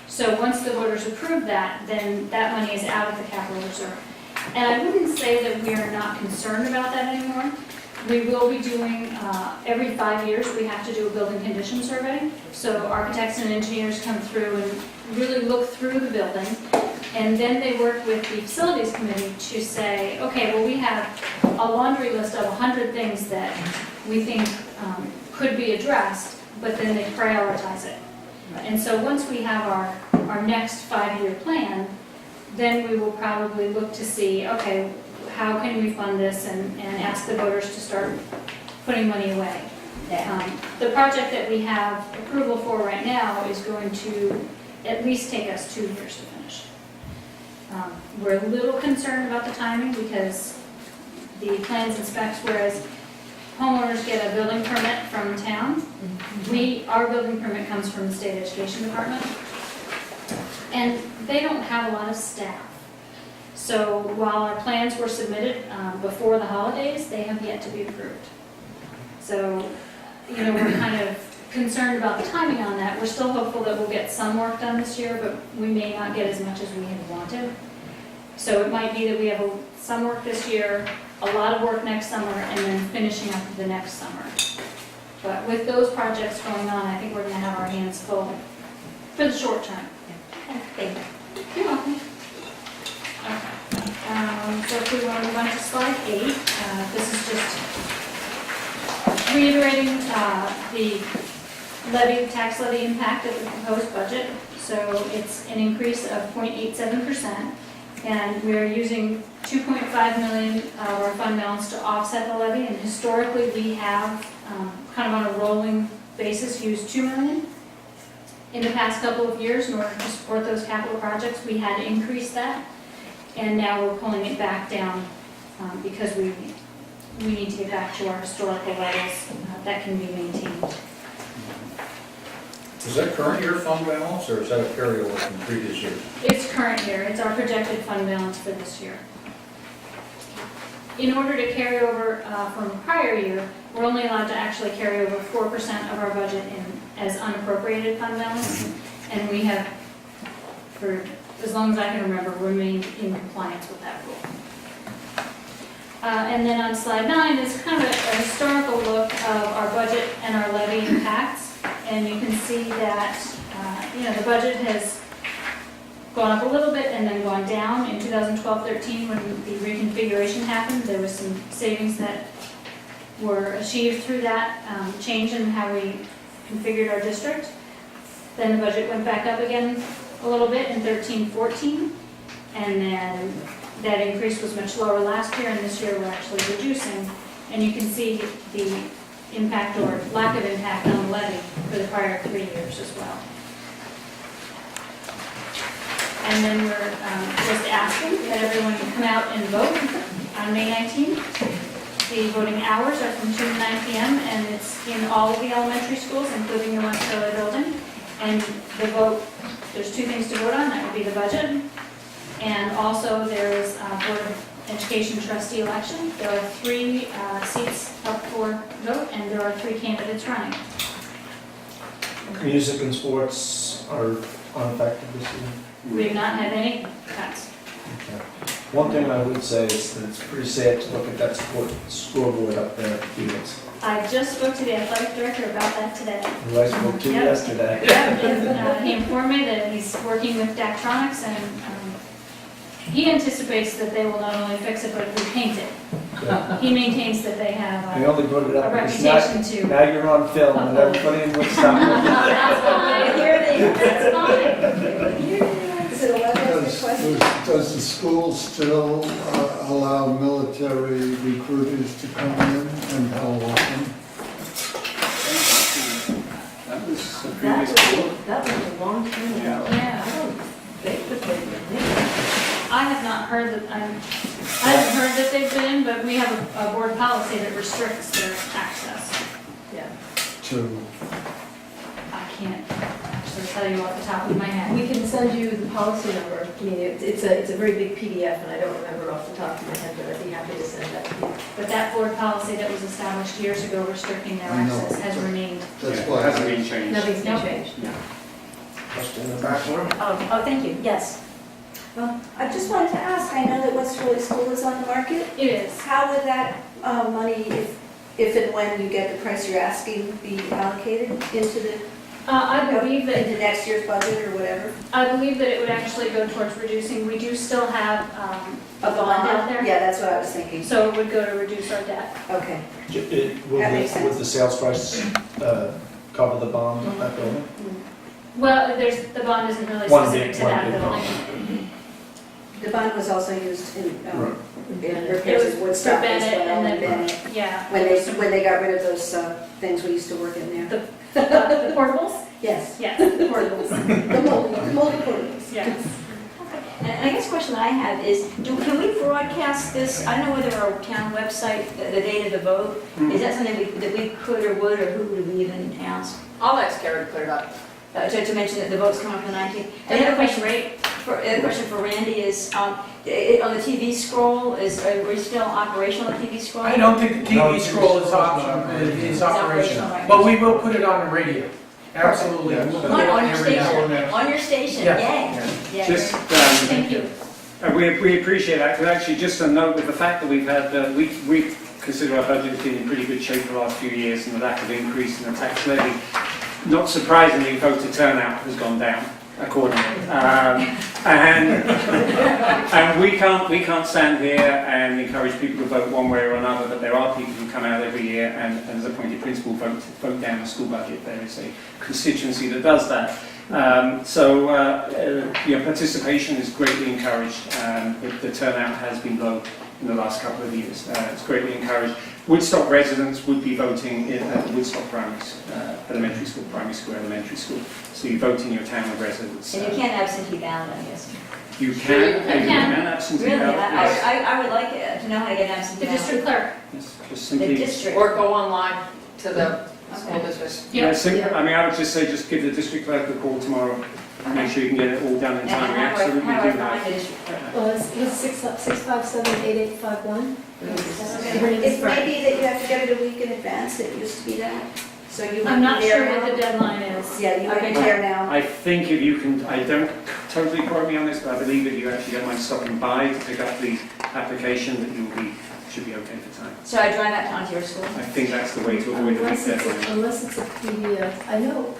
so once the voters approve that, then that money is out of the capital reserve. And I wouldn't say that we are not concerned about that anymore. We will be doing, every 5 years, we have to do a building condition survey. So architects and engineers come through and really look through the building. And then they work with the facilities committee to say, okay, well, we have a laundry list of 100 things that we think could be addressed, but then they prioritize it. And so once we have our next 5-year plan, then we will probably look to see, okay, how can we fund this, and ask the voters to start putting money away. The project that we have approval for right now is going to at least take us 2 years to finish. We're a little concerned about the timing because the plans and specs, whereas homeowners get a building permit from town, our building permit comes from the state education department, and they don't have a lot of staff. So while our plans were submitted before the holidays, they have yet to be approved. So, we're kind of concerned about the timing on that. We're still hopeful that we'll get some work done this year, but we may not get as much as we had wanted. So it might be that we have some work this year, a lot of work next summer, and then finishing up the next summer. But with those projects going on, I think we're going to have our hands full for the short term. thank you. You're welcome. Okay. So if we want to move on to slide 8, this is just reiterating the tax levy impact of the proposed budget. So it's an increase of 0.87%, and we're using 2.5 million of our fund balance to offset the levy. And historically, we have kind of on a rolling basis used 2 million. In the past couple of years, in order to support those capital projects, we had increased that, and now we're pulling it back down because we need to get back to our historical levels that can be maintained. Is that current year fund balance, or is that a carryover from previous years? It's current year. It's our projected fund balance for this year. In order to carry over from prior year, we're only allowed to actually carry over 4% of our budget as unappropriated fund balance, and we have, for as long as I can remember, remained in compliance with that rule. And then on slide 9 is kind of a historical look of our budget and our levy impacts, and you can see that the budget has gone up a little bit and then gone down. In 2012-13, when the reconfiguration happened, there was some savings that were achieved through that change in how we configured our district. Then the budget went back up again a little bit in 13-14, and then that increase was much lower last year, and this year we're actually reducing. And you can see the impact or lack of impact on the levy for the prior 3 years as well. And then we're just asking that everyone come out and vote on May 19th. The voting hours are from 2 to 9 p.m. and it's in all of the elementary schools, including the West Shirley building. And the vote, there's 2 things to vote on. That would be the budget, and also there is a Board of Education trustee election. There are 3 seats up for vote, and there are 3 candidates running. Music and sports are unaffected this year. We have not had any cuts. Okay. One thing I would say is that it's pretty sad to look at that scoreboard up there at Felix. I just spoke to the athletic director about that today. Who I spoke to yesterday. Yep, and he informed me that he's working with Daktronics, and he anticipates that they will not only fix it, but repaint it. Yeah. He maintains that they have I only brought it up a because reputation to. now you're on film and everybody in Woodstock. That's fine, that's fine. So what was the question? Does the school still allow military recruiters to come in, and how often? That was previous, the previous board. That was a long time ago. Yeah. I don't think that they've been there. I have not heard that, I haven't heard that they've been, but we have a board policy that restricts their access. Yeah. To, I can't actually tell you off the top of my head. We can send you the policy number. I mean, it's a very big PDF, and I don't remember off the top of my head, but I'd be happy to send that to you. But that board policy that was established years ago restricting their I know. access has remained. that's Yeah, why. it hasn't been changed. Nothing's been Nope. changed. Just in the back room. Oh, thank you, yes. Well, I just wanted to ask, I know that Westerly School is on the market. It is. How would that money, if and when you get the price you're asking, be allocated into the, I believe that, into next year's budget or whatever? I believe that it would actually go towards reducing, we do still have a bond out there. Yeah, that's what I was thinking. So it would go to reduce our debt. Okay. That makes sense. Would the sales price cover the bond of that building? Well, the bond isn't really One specific big- to one that big building. The bond was also used in It repairs was of for Woodstock as Bennett well. and then, Bennett. yeah. When they got rid of those things we used to work in there. The portables? Yes, Yes, the portables. the moldy portables. Yes. And I guess the question I have is, can we broadcast this, I don't know whether our town website, the date of the vote, is that something that we could or would, or who would we even ask? I'll ask Karen to put it up. To mention that the vote's coming up on the 19th. And the other question for Randy is, on the TV scroll, are we still operational on TV scroll? I don't think the No, TV scroll is operational, operational, right. but we will put it on the radio. Absolutely. Yes. We'll put it On your every now and station, then. on your station, Yeah. yay. Yeah. Just, Thank you. we appreciate that, because actually, just a note with the fact that we've had, we consider our budget has been in pretty good shape for the last few years, and the lack of increase in the tax levy. Not surprisingly, voter turnout has gone down accordingly. And we can't stand here and encourage people to vote one way or another, but there are people who come out every year and as appointed principal vote down the school budget. There is a constituency that does that. Participation is greatly encouraged. The turnout has been low in the last couple of years. It's greatly encouraged. Woodstock residents would be voting at the Woodstock elementary school. So you vote in your town of residence. And you can't absentee ballot, I guess. You can absentee Really? ballot. Yes. I would like to know how to get absentee The ballot. district clerk. Yes, just The simply. district. Or go online to the school district. Yeah, I would just say, just give the district clerk a call tomorrow. Make sure you can get it all done in And time. We how do absolutely I do find that. the district clerk? Well, it's 657-8851. It may be that you have to get it a week in advance, it used to be that, so you I'm not might be sure there what the now. deadline is. Yeah, you might Okay. be there now. I think if you can, I don't totally quote me on this, but I believe if you actually don't mind stopping by to pick up the application, that should be okay for time. So I drive out to your school? I think that's the way to avoid the big deadline. Unless it's a PDF, I know,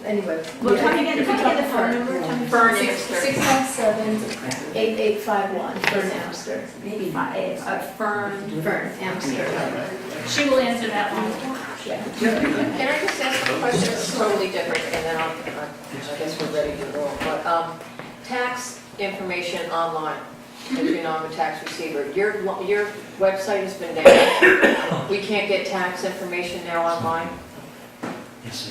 anyway. Well, tell me again the phone number. Tell me. Fern, 657-8851, Fern Amster. Maybe Fern. Fern Amster. She will answer that one. Yeah. Can I just ask a question that's totally different, and then I guess we're ready to roll, but, tax information online, if you know I'm a tax receiver, your website has been down. We can't get tax information now online?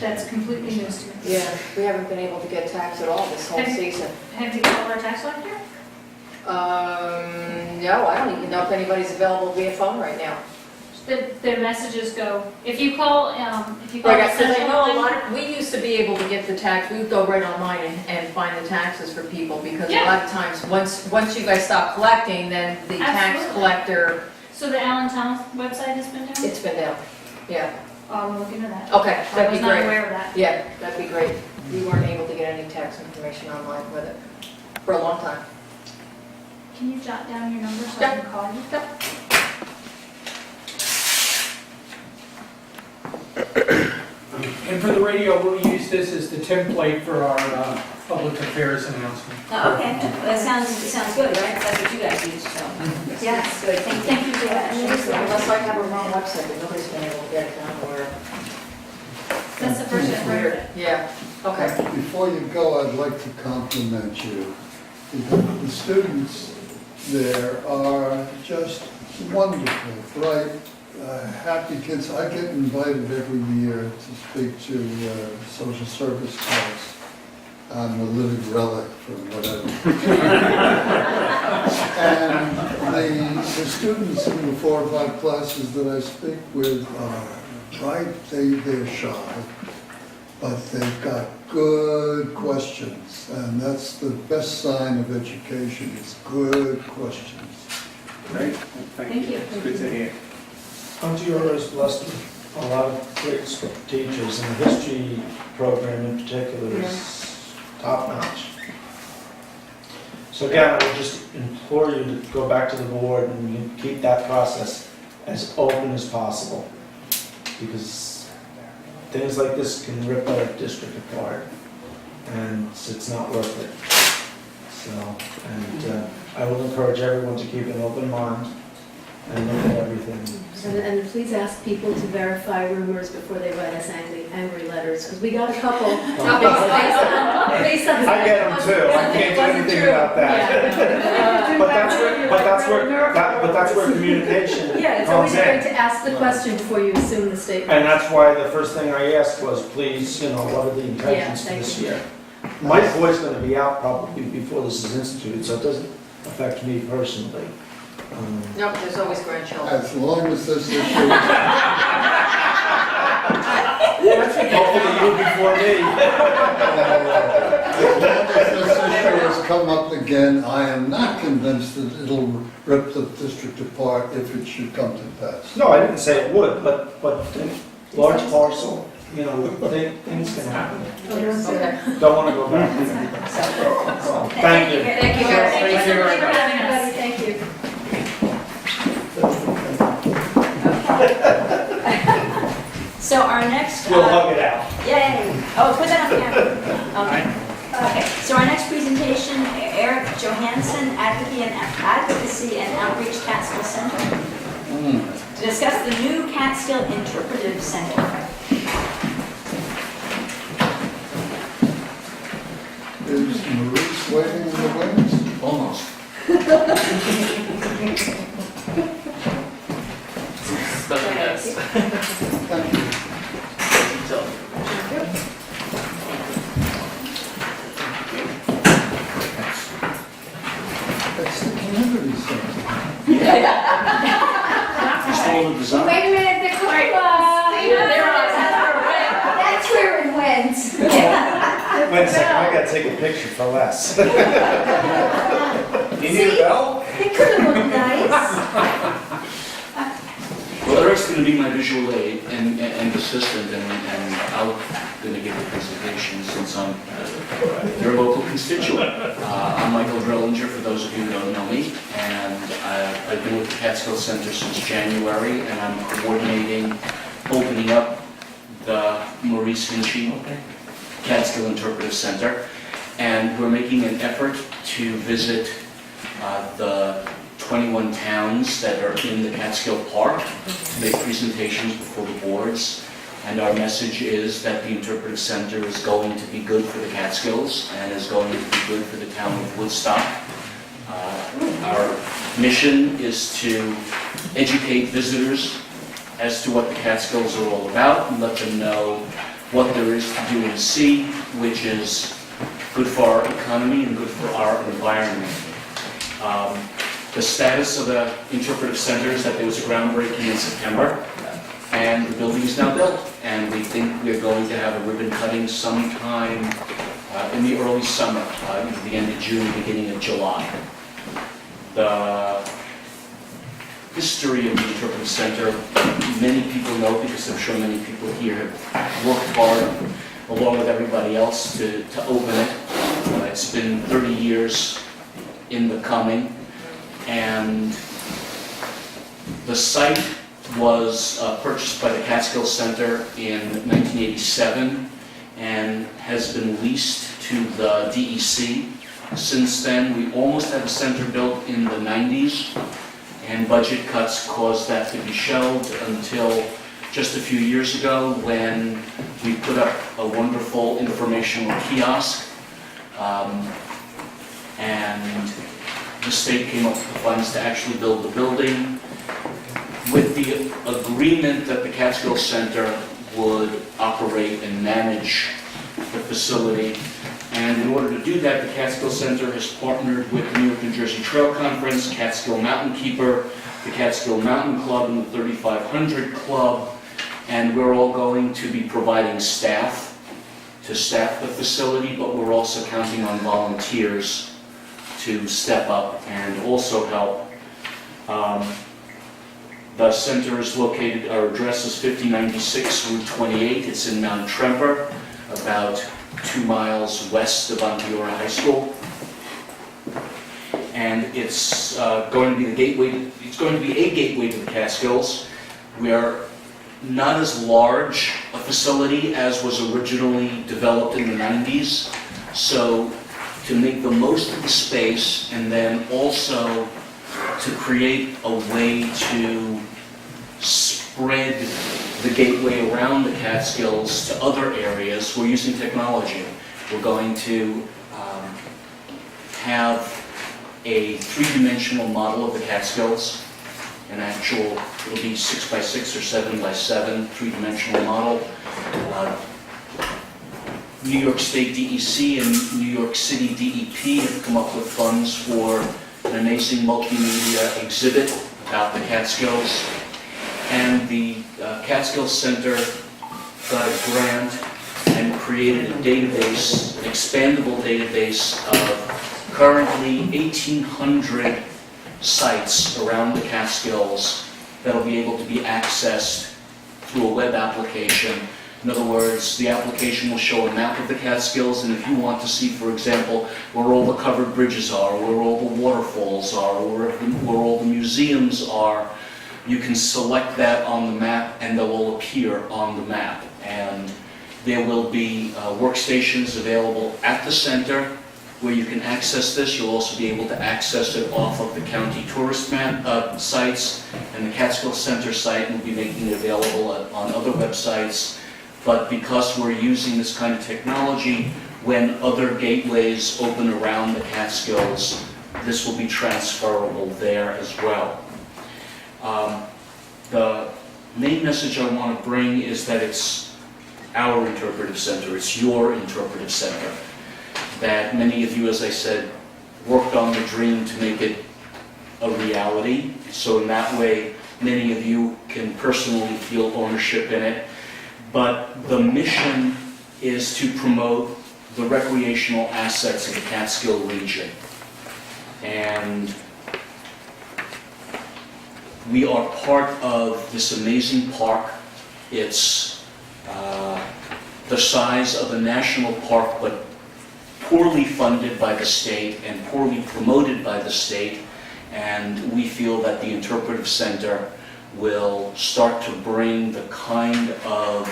That's completely news to me. Yeah, we haven't been able to get tax at all this whole season. Have you called our tax collector? No, I don't even know if anybody's available via phone right now. The messages go, if you call Like the I said, I central know a line- lot, we used to be able to get the tax, we would go right online and find the taxes for people, because a Yeah. lot of times, once you guys stop collecting, then the tax Absolutely. collector, So the Allentown website has been down? it's been down. Yeah, I'll look into that. okay, I that'd was be not great. aware of that. Yeah, that'd be great. We weren't able to get any tax information online with it for a long time. Can you jot down your number so I can call you? And for the radio, we'll use this as the template for our public affairs announcement. Oh, okay, that sounds good, right? That's what you guys use, so. Yes, good, thank you for that. Unless I have a wrong website, but nobody's been able to get it down where. That's the first I've heard of it. Yeah, okay. Before you go, I'd like to compliment you. The students there are just wonderful, bright, Happy Kids, I get invited every year to speak to social service class. I'm a living relic from whatever. And the students in the 4 or 5 classes that I speak with are, right, they're shy, but they've got good questions. And that's the best sign of education, is good questions. Great, thank you. It's good to hear. Auntie Aurora is blessed with a lot of great teachers, and the history program in particular is top-notch. So again, I would just implore you to go back to the board and you keep that process as open as possible, because things like this can rip our district apart, and it's not worth it. So, and I will encourage everyone to keep an open mind and look at everything. And please ask people to verify rumors before they write us angry letters, because we got a couple. Based on I get them too, I can't do anything about that. But that's where communication Yeah, it's comes always great in. to ask the question before you assume the statement. And that's why the first thing I asked was, please, what are the intentions for thank this you. year? My boy's gonna be out probably before this is instituted, so it doesn't affect me personally. No, but there's always grandchildren. As long as this issue, Hopefully you before me. as long as this issue has come up again, I am not convinced that it'll rip the district apart if it should come to pass. No, I didn't say it would, but large parcel, things can happen. Okay. Don't wanna go back. Thank you. Thank you very much. Thank you very much. Everybody, thank you. So our next. We'll hug it out. Yay! Oh, put that on camera. Okay, so our next presentation, Eric Johansson, Advocacy and Outreach Catskill Center, to discuss the new Catskill Interpretive Center. Is Maurice waiting in the wings? Almost. Special guest. Thank you. That's the community center. Stole the design. Wait a minute, the that's where it went. Wait a second, I gotta take a picture for less. You need a bell? It could have looked nice. Well, Eric's going to be my visual aid and assistant, and I'm going to give the presentation since I'm your local constituent. I'm Michael Drillinger, for those of you who don't know me, and I've been with the Catskill Center since January, and I'm coordinating opening up the Maurice Hinchy Catskill Interpretive Center, and we're making an effort to visit the 21 towns that are in the Catskill Park to make presentations before the boards. And our message is that the Interpretive Center is going to be good for the Catskills and is going to be good for the town of Woodstock. Our mission is to educate visitors as to what the Catskills are all about and let them know what there is to do and see, which is good for our economy and good for our environment. The status of the Interpretive Center is that there was a groundbreaking in September, and the building is now built, and we think we're going to have a ribbon cutting sometime in the early summer, either the end of June, beginning of July. The history of the Interpretive Center, many people know because I'm sure many people here have worked hard along with everybody else to open it. It's been 30 years in the coming. And the site was purchased by the Catskill Center in 1987 and has been leased to the DEC. Since then, we almost had the center built in the 90s, and budget cuts caused that to be shelved until just a few years ago when we put up a wonderful informational kiosk, and the state came up with the funds to actually build the building. with the agreement that the Catskill Center would operate and manage the facility. And in order to do that, the Catskill Center has partnered with the New York, New Jersey Trail Conference, Catskill Mountain Keeper, the Catskill Mountain Club, and the 3500 Club, and we're all going to be providing staff to staff the facility, but we're also counting on volunteers to step up and also help. The center is located, our address is 5096 Route 28. It's in Mount Tremper, about 2 miles west of Onteora High School. And it's going to be a gateway to the Catskills. We are not as large a facility as was originally developed in the 90s. So to make the most of the space and then also to create a way to spread the gateway around the Catskills to other areas, we're using technology. We're going to have a three-dimensional model of the Catskills, an actual, it'll be 6x6 or 7x7 three-dimensional model. New York State DEC and New York City DEP have come up with funds for an amazing multimedia exhibit about the Catskills. And the Catskills Center got a grant and created a database, an expandable database of currently 1,800 sites around the Catskills that will be able to be accessed through a web application. In other words, the application will show a map of the Catskills, and if you want to see, for example, where all the covered bridges are, where all the waterfalls are, where all the museums are, you can select that on the map and they will appear on the map. And there will be workstations available at the center where you can access this. You'll also be able to access it off of the county tourist map sites, and the Catskill Center site will be making it available on other websites. But because we're using this kind of technology, when other gateways open around the Catskills, this will be transferable there as well. The main message I want to bring is that it's our interpretive center, it's your interpretive center. That many of you, as I said, worked on the dream to make it a reality. So in that way, many of you can personally feel ownership in it. But the mission is to promote the recreational assets of the Catskill region. And we are part of this amazing park. It's the size of a national park, but poorly funded by the state and poorly promoted by the state. And we feel that the Interpretive Center will start to bring the kind of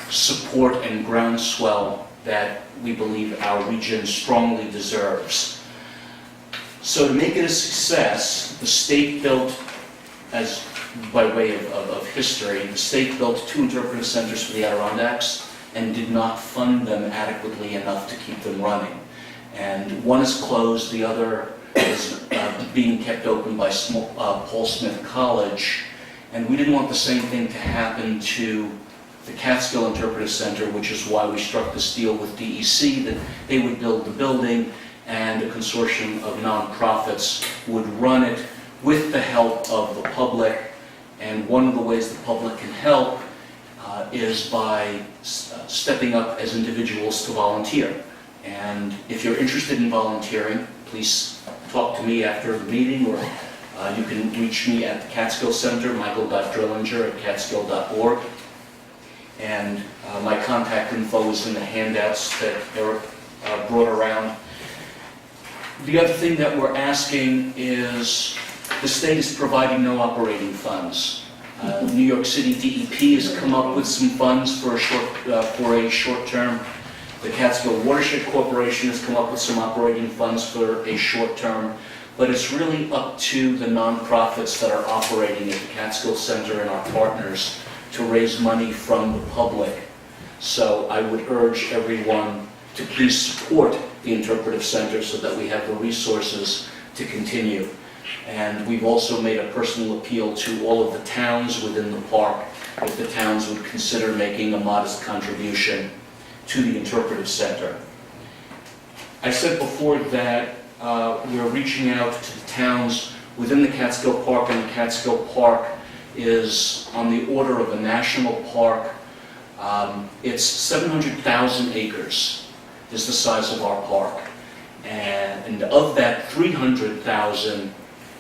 support and groundswell that we believe our region strongly deserves. So to make it a success, the state built, as by way of history, the state built 2 interpretive centers for the Adirondacks and did not fund them adequately enough to keep them running. And one is closed, the other is being kept open by Paul Smith College. And we didn't want the same thing to happen to the Catskill Interpretive Center, which is why we struck this deal with DEC, that they would build the building and a consortium of nonprofits would run it with the help of the public. And one of the ways the public can help is by stepping up as individuals to volunteer. And if you're interested in volunteering, please talk to me after the meeting, or you can reach me at the Catskill Center, michael.drillinger@catskill.org. And my contact info is in the handouts that Eric brought around. The other thing that we're asking is, the state is providing no operating funds. New York City DEP has come up with some funds for a short term. The Catskill Watershed Corporation has come up with some operating funds for a short term. But it's really up to the nonprofits that are operating at the Catskill Center and our partners to raise money from the public. So I would urge everyone to please support the Interpretive Center so that we have the resources to continue. And we've also made a personal appeal to all of the towns within the park, if the towns would consider making a modest contribution to the interpretive center. I said before that we're reaching out to the towns within the Catskill Park, and the Catskill Park is on the order of a national park. It's 700,000 acres is the size of our park. And of that, 300,000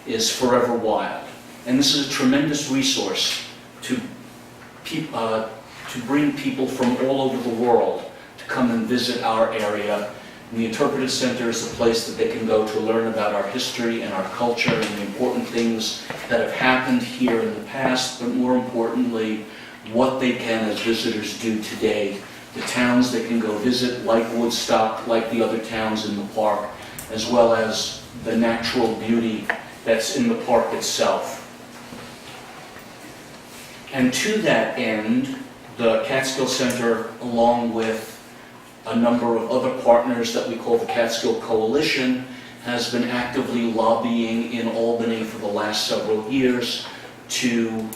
is forever wild. And this is a tremendous resource to bring people from all over the world to come and visit our area. And the Interpretive Center is a place that they can go to learn about our history and our culture and the important things that have happened here in the past, but more importantly, what they can as visitors do today. The towns they can go visit, like Woodstock, like the other towns in the park, as well as the natural beauty that's in the park itself. And to that end, the Catskill Center, along with a number of other partners that we call the Catskill Coalition, has been actively lobbying in Albany for the last several years to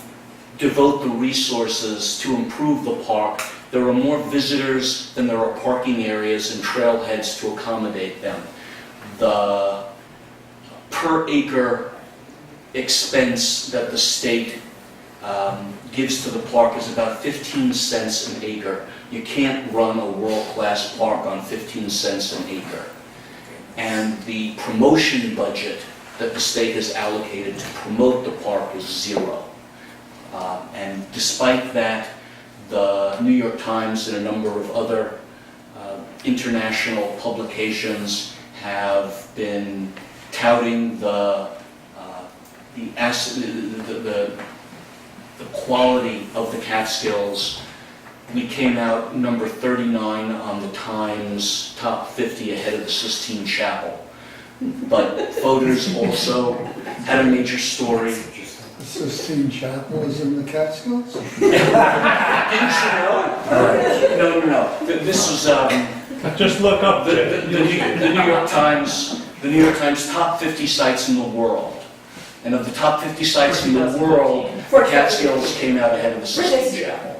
devote the resources to improve the park. There are more visitors than there are parking areas and trailheads to accommodate them. The per acre expense that the state gives to the park is about 15 cents an acre. You can't run a world-class park on 15 cents an acre. And the promotion budget that the state has allocated to promote the park is zero. And despite that, the New York Times and a number of other international publications have been touting the quality of the Catskills. We came out number 39 on the Times top 50 ahead of the Sistine Chapel. But voters also had a major story. The Sistine Chapel is in the Catskills? Didn't you know? No. This was Just look up the New York Times. The New York Times top 50 sites in the world. And of the top 50 sites in the world, the Catskills came out ahead of the Sistine Chapel.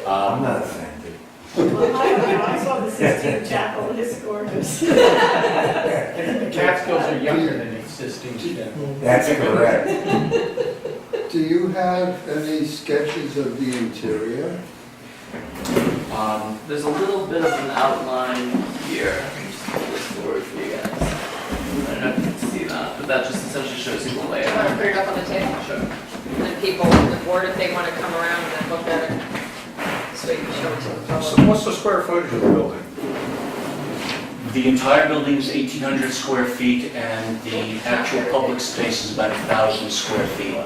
I'm not offended. Well, I don't know, I saw the Sistine Chapel, it's gorgeous. The Catskills are younger than the Sistine Chapel. That's correct. Do you have any sketches of the interior? There's a little bit of an outline here. Let me just pull this forward for you guys. I don't know if you can see that, but that just essentially shows you the You want to layout. put it up on the table? Sure. And people on the board, if they want to come around and look at it, so you can show it to the public. What's the square footage of the building? The entire building is 1,800 square feet, and the actual public space is about 1,000 square feet,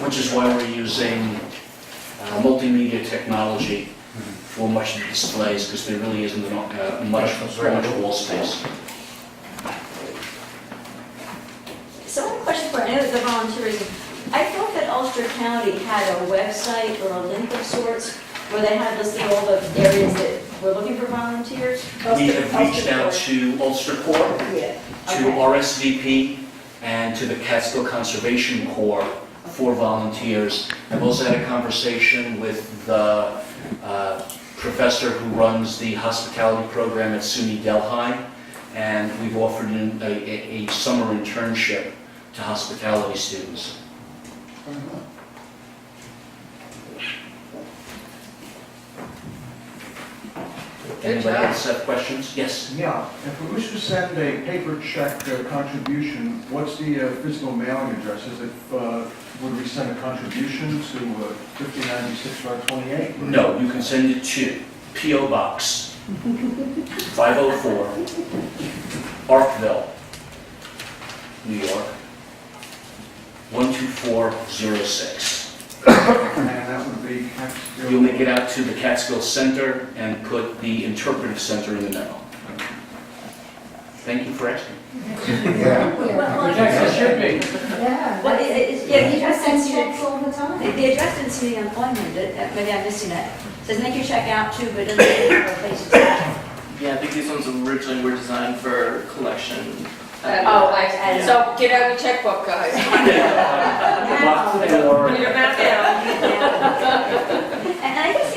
which is why we're using multimedia technology for much of the displays, because there really isn't much wall space. So I have a question for any of the volunteers. I thought that Ulster County had a website or a link of sorts where they had listed all the areas that were looking for volunteers. We have reached out to Ulster Corps, Yeah. to RSVP, and to the Catskill Conservation Corps for volunteers. I've also had a conversation with the professor who runs the hospitality program at SUNY Delhi, and we've offered a summer internship to hospitality students. Anybody else have questions? Yes? Yeah, if we wish to send a paper check contribution, what's the physical mailing address? Is it, would we send a contribution to 5096-28? No, you can send it to P.O. Box 504, Arkville, New York, 12406. And that would be Catskill. You'll make it out to the Catskill Center and put the Interpretive Center in the middle. Thank you for asking. Yeah. Yes, it should be. Yeah. Well, yeah, the address send didn't checks all the time. The address didn't see on appointment, maybe I'm missing it. It says make your check out to, but it doesn't have a place to send. Yeah, I think these ones originally were designed for collection So get out your checkbook, guys. And I guess,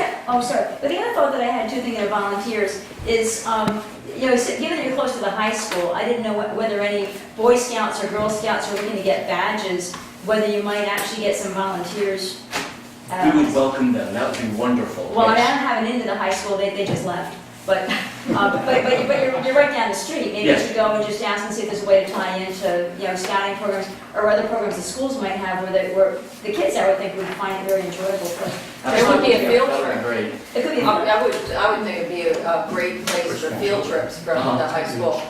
but the other thought that I had too, thinking of volunteers, is, given that you're close to the high school, I didn't know whether any Boy Scouts or Girl Scouts are looking to get badges, whether you might actually get some volunteers. We would welcome them, that would be wonderful. Well, I yes. don't have an into the high school, they just left. But you're right down the street. Maybe you should go and just ask and see if there's a way to tie into, scouting programs or other programs the schools might have where the kids, I would think, would find it very enjoyable. There would be a field That would trip. be great. It could be. I would think it'd be a great place for field trips from the high school.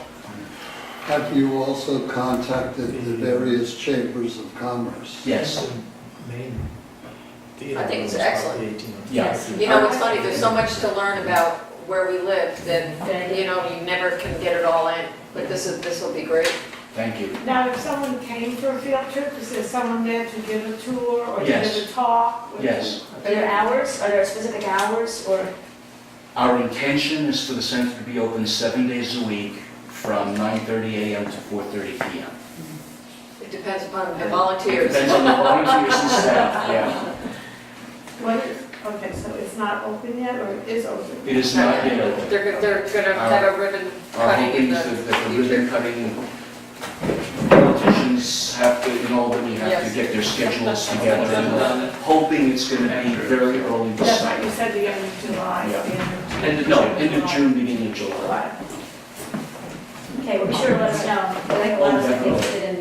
Have you also contacted the various chambers of commerce? Yes. I think it's excellent. Yes. You know, it's funny, there's so much to learn about where we live that, you never can get it all in, but this will be great. Thank you. Now, if someone came for a field trip, is there someone there to give a tour or to Yes. give a talk? Yes. Are there hours? Are there specific hours or? Our intention is for the center to be open 7 days a week from 9:30 a.m. to 4:30 p.m. It depends upon the volunteers. Depends on the volunteers and staff, yeah. Okay, so it's not open yet, or it is open? It is not yet open. They're gonna have a ribbon Our cutting hoping in is the that the ribbon future. cutting, politicians have to, that we have to Yes. get their schedules together. And hoping it's going to be very early this That's right, summer. you said the end of July. Yeah. the end of June. End of June, beginning of July. Okay, well, be sure to let us know. I'd like a lot of us interested in,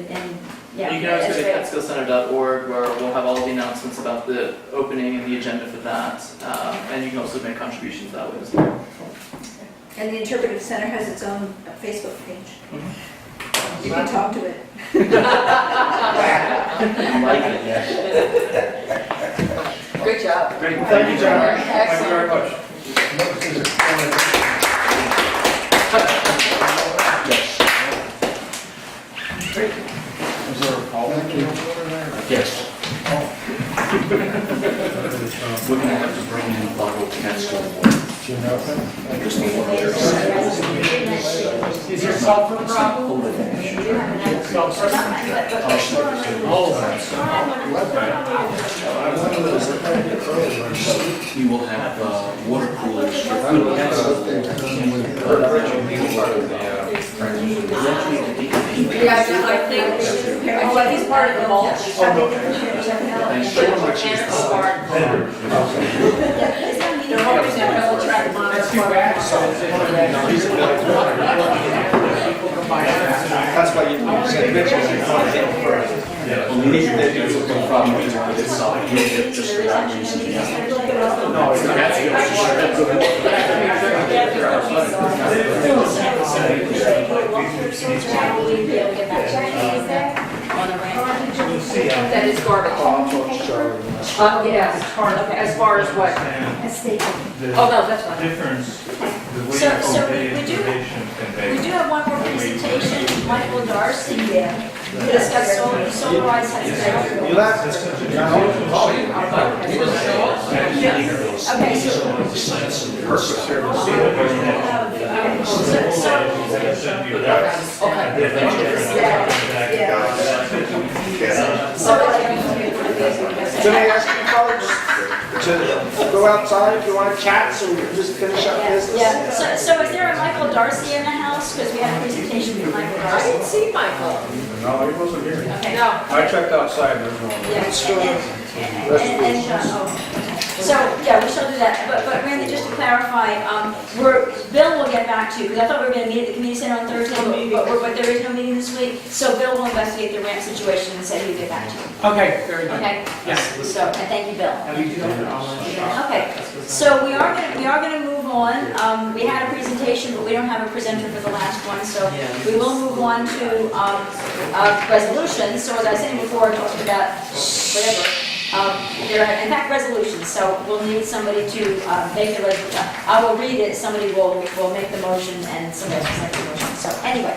You can always go that's to great. catskillcenter.org where we'll have all the announcements about the opening and the agenda for that. And you can also make contributions that way as well. And the Interpretive Center has its own Facebook page. Mm-hmm. You can talk to it. I like it, yes. Good job. Great, thank you, John. Thank you very Excellent. much. Yes. Is there a call? Thank you. Yes. We're going to have to bring in a bottle of Catskill water. Just the water. Is there sulfur problem? We will have water coolers for I food. was hoping with Yeah, I think he's part of the mulch. Thank you so much. Mechanical part. They're hoping that they'll attract That's too bad. That's why you said mention it first. Well, we need to do something from this side, just for that reason. No, that's That is garbage. Yeah, as far as what? Oh, no, that's fine. So we do have one more presentation, Michael Darcy, to discuss solarized hydro. You left. Okay, Can I ask you folks to go outside if you want to chat so we can just finish up business? Yeah, so is there a Michael Darcy in the house? Because we had a presentation with Michael I Darcy. didn't see Michael. No, he wasn't here. Okay. No. I checked outside, there's no one. Yeah. So, yeah, we shall do that, but Randy, just to clarify, Bill will get back to you, because I thought we were going to meet at the community center on Thursday, but there is no meeting this week, so Bill will investigate the ramp situation and say he'll get back to you. Okay, very good. Okay? Yes. So, and thank you, Bill. Have you done it? Okay, so we are gonna move on. We had a presentation, but we don't have a presenter for the last one, so we will move on to resolutions. So as I said before, talking about whatever. There are, in fact, resolutions, so we'll need somebody to make the resolution. I will read it, somebody will make the motion, and somebody else will make the motion. So anyway,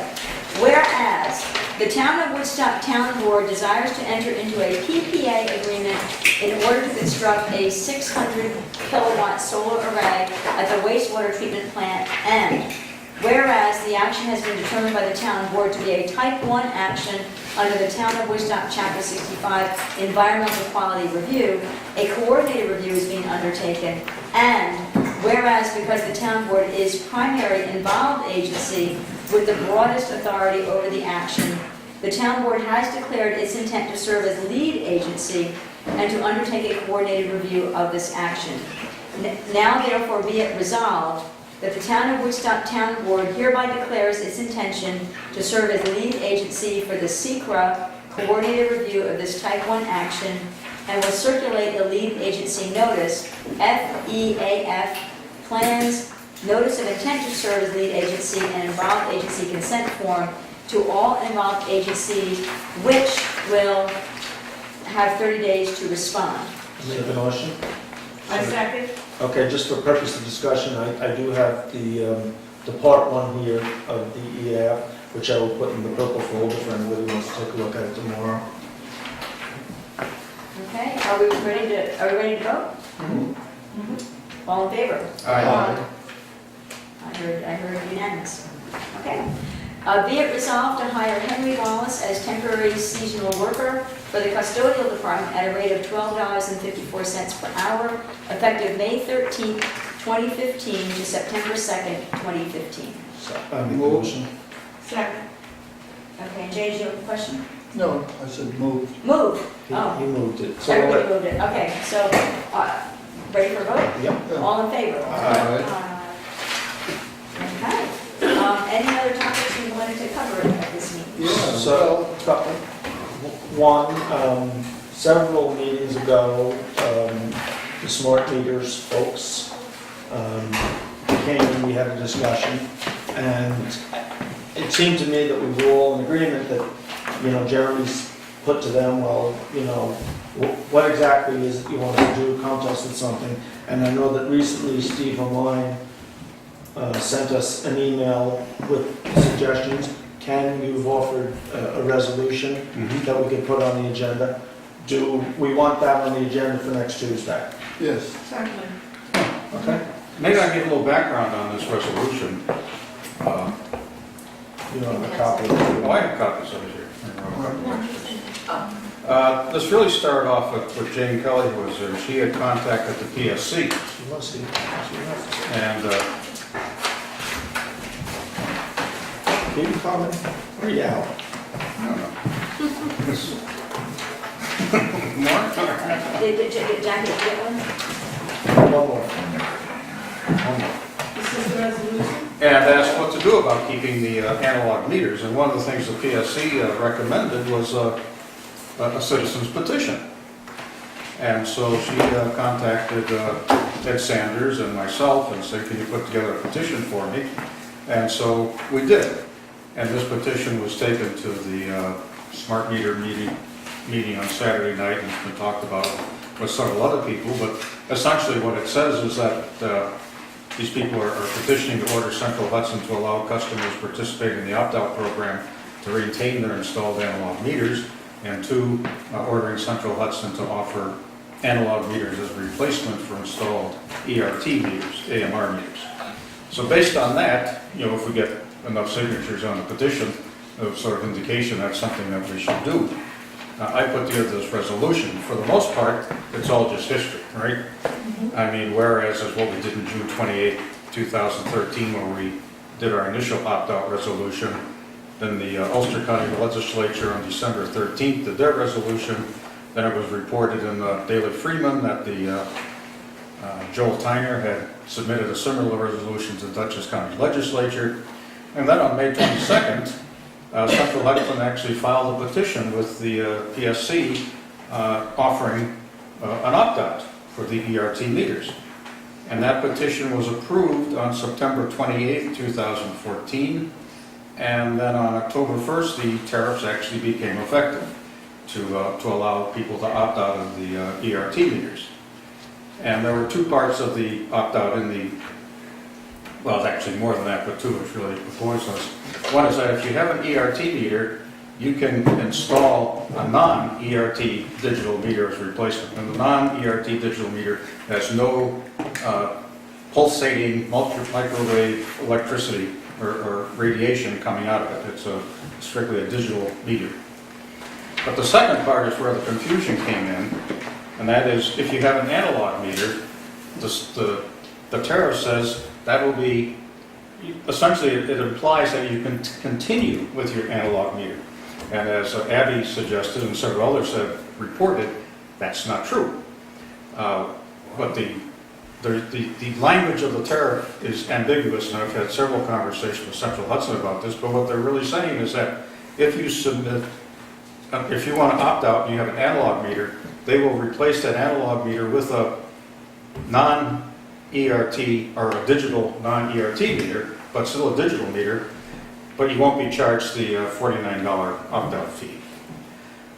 whereas the Town of Woodstock Town Board desires to enter into a PPA agreement in order to construct a 600 kilowatt solar array at the wastewater treatment plant, and Whereas the action has been determined by the town board to be a type 1 action under the Town of Woodstock Chapter 65 Environmental Quality Review, a coordinated review is being undertaken. And whereas because the town board is primary involved agency with the broadest authority over the action, the town board has declared its intent to serve as lead agency and to undertake a coordinated review of this action. Now therefore be it resolved that the Town of Woodstock Town Board hereby declares its intention to serve as lead agency for the SECRA coordinated review of this type 1 action and will circulate a lead agency notice, FEAF, plans, notice of intent to serve as lead agency and involved agency consent form to all involved agencies, which will have 30 days to respond. Make the motion. I second. Okay, just for purpose of discussion, I do have the part 1 here of the EAF, which I will put in the purple folder for anybody who wants to take a look at it tomorrow. Okay, are we ready to vote? All in favor? Aye. I heard unanimous. Okay. Be it resolved to hire Henry Wallace as temporary seasonal worker for the custodial department at a rate of $12.54 per hour, effective May 13th, 2015 to September 2nd, 2015. I make the motion. Second. Okay, Jay, do you have a question? No, I said move. Move. He Oh, moved it. So we'll everybody let- moved it. Okay, so, ready for a vote? Yep. All in favor? Aye. Okay. Any other topics you wanted to cover at this meeting? Yeah, So, couple. One, several meetings ago, the smart meters folks came and we had a discussion, and it seemed to me that we were all in agreement that, Jeremy's put to them, well, what exactly is it you want us to do, come to us with something. And I know that recently Steve Online sent us an email with suggestions. Ken, you've offered a resolution that we could put on the agenda. Do we want that on the agenda for next Tuesday? Yes. Certainly. Okay. Maybe I give a little background on this resolution. You don't have a copy. Oh, I have copies of it here. This really started off with Jane Kelly, who was there. She had contacted the PSC. She must be. And Can you comment? Or yeah. I don't know. Mark? Did Jackie get one? One more. This is the resolution? And asked what to do about keeping the analog meters. And one of the things the PSC recommended was a citizen's petition. And so she contacted Ed Sanders and myself and said, can you put together a petition for me? And so we did. And this petition was taken to the smart meter meeting on Saturday night, and it's been talked about with several other people. But essentially what it says is that these people are petitioning to order Central Hudson to allow customers participating in the opt-out program to retain their installed analog meters, and 2, ordering Central Hudson to offer analog meters as a replacement for installed ERT meters, AMR meters. So based on that, if we get enough signatures on the petition, a sort of indication that's something that we should do. I put together this resolution. For the most part, it's all just history, right? I mean, whereas is what we did in June 28, 2013, when we did our initial opt-out resolution. Then the Ulster County Legislature on December 13th did their resolution. Then it was reported in the Daily Freeman that the Joel Tyner had submitted a similar resolution to the Dutchess County Legislature. And then on May 22nd, Central Hudson actually filed a petition with the PSC offering an opt-out for the ERT meters. And that petition was approved on September 28th, 2014. And then on October 1st, the tariffs actually became effective to allow people to opt out of the ERT meters. And there were 2 parts of the opt-out in the, well, actually more than that, but 2 which really proposed us. One is that if you have an ERT meter, you can install a non-ERT digital meter as a replacement. And the non-ERT digital meter has no pulsating microwave electricity or radiation coming out of it. It's strictly a digital meter. But the second part is where the confusion came in, and that is if you have an analog meter, the tariff says that will be, essentially it implies that you can continue with your analog meter. And as Abby suggested and several others have reported, that's not true. But the language of the tariff is ambiguous, and I've had several conversations with Central Hudson about this, but what they're really saying is that if you submit, if you want to opt out and you have an analog meter, they will replace that analog meter with a non-ERT or a digital non-ERT meter, but still a digital meter, but you won't be charged the $49 opt-out fee.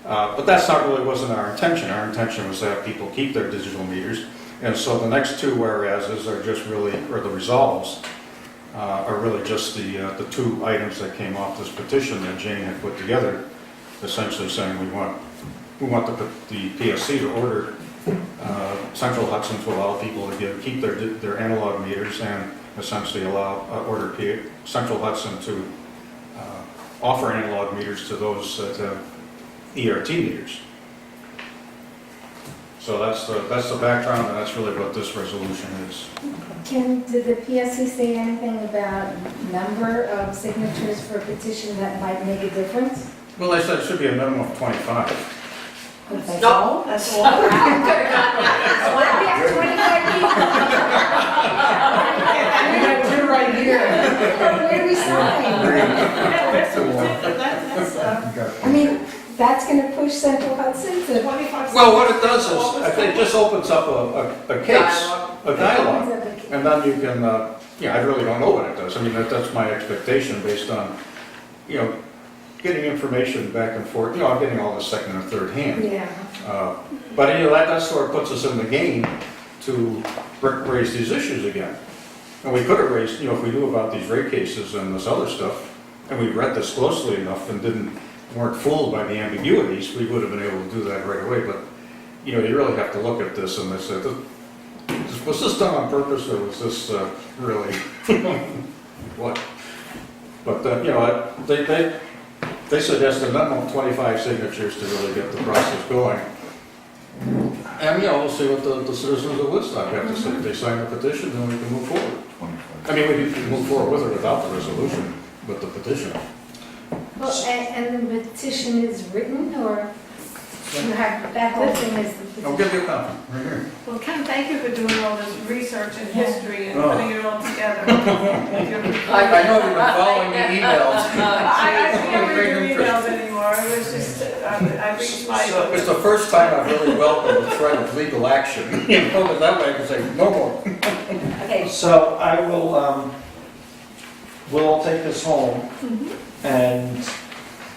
But that's not really wasn't our intention. Our intention was to have people keep their digital meters. And so the next two whereases are just really, or the resolves, are really just the two items that came off this petition that Jane had put together, essentially saying we want the PSC to order Central Hudson to allow people to keep their analog meters and essentially order Central Hudson to offer analog meters to those that have ERT meters. So that's the background, and that's really what this resolution is. Did the PSC say anything about number of signatures for a petition that might make a difference? Well, they said it should be a minimum of 25. That's No. all? That's all? Could have gone, yeah. Why do we have 25 We got two right here. people? Where do we sign? I mean, that's gonna push Central Hudson to 25. Well, what it does is, I think it just opens up a case, a dialogue, and then you can, I really don't know what it does. I mean, that's my expectation based on, getting information back and forth. I'm getting all this second and third hand. Yeah. But that sort of puts us in the game to raise these issues again. And we could have raised, if we knew about these rate cases and this other stuff, and we read this closely enough and weren't fooled by the ambiguities, we would have been able to do that right away. But, you really have to look at this and they said, was this done on purpose or was this really what? But, they suggested a minimum of 25 signatures to really get the process going. And, we'll see what the citizens of Woodstock have to say. If they sign the petition, then we can move forward. I mean, we can move forward with or without the resolution, with the petition. Well, and the petition is written, or you have, that whole thing is the petition? I'll give you a copy, right here. Well, Ken, thank you for doing all this research and history and Oh. putting it all together. I know you've been following the emails. I can't read your emails anymore, it was just, I reached my. It's the first time I've really welcomed the threat of legal action. Put it that way, I can say, no more. Okay, So I will, we'll all take this home, and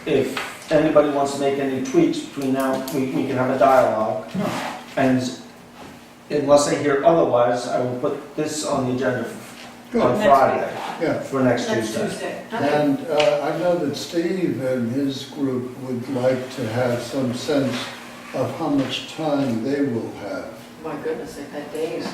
if anybody wants to make any tweaks between now, we can have a dialogue. And unless I hear otherwise, I will put this on the agenda on Next Friday, Yeah. for next Next Tuesday. Tuesday. And I know that Steve and his group would like to have some sense of how much time they will have. My goodness, they've had days.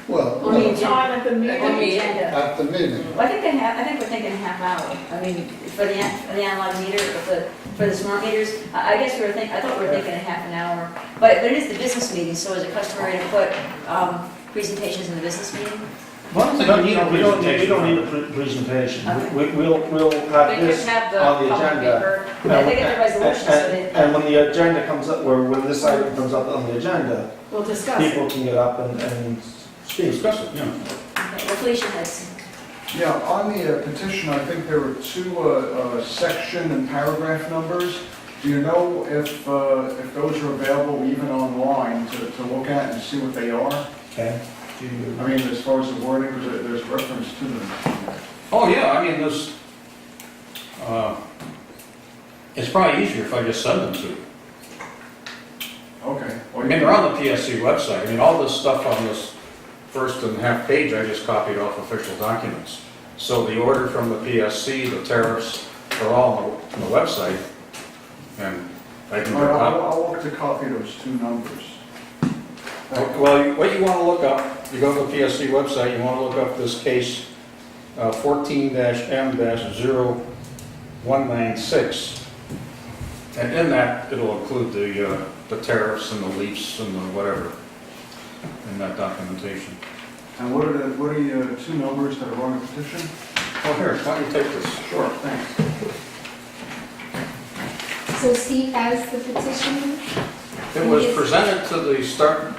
Well, Only time at the At the meeting. meeting. at the meeting. well, I think we're thinking a half hour. I mean, for the analog meter, for the smart meters, I guess I thought we were thinking a half an hour. But it is the business meeting, so is it customary to put presentations in the business meeting? Well, I don't think we need a We don't presentation. need a presentation. Okay. We'll have They this could have the on the public be agenda. heard. Yeah, they get the resolution, so they. And when the agenda comes up, or when this item comes up on the agenda, We'll discuss it. people can get up and speak. Discuss it, yeah. Okay, well, Felicia has. Yeah, on the petition, I think there were two section and paragraph numbers. Do you know if those are available even online to look at and see what they are? Okay. I mean, as far as the wording, there's reference to them. Oh, yeah, I mean, it's probably easier if I just send them to you. Okay. I mean, they're on the PSC website. I mean, all this stuff on this first and half page, I just copied off official documents. So the order from the PSC, the tariffs, are all on the website. And I can. All right, I'll look to copy those two numbers. Well, what you want to look up, you go to the PSC website, you want to look up this case 14-M-0196. And in that, it'll include the tariffs and the leafs and the whatever in that documentation. And what are the two numbers that are on the petition? Oh, here, why don't you take this? Sure, thanks. So Steve has the petition? It was presented to the smart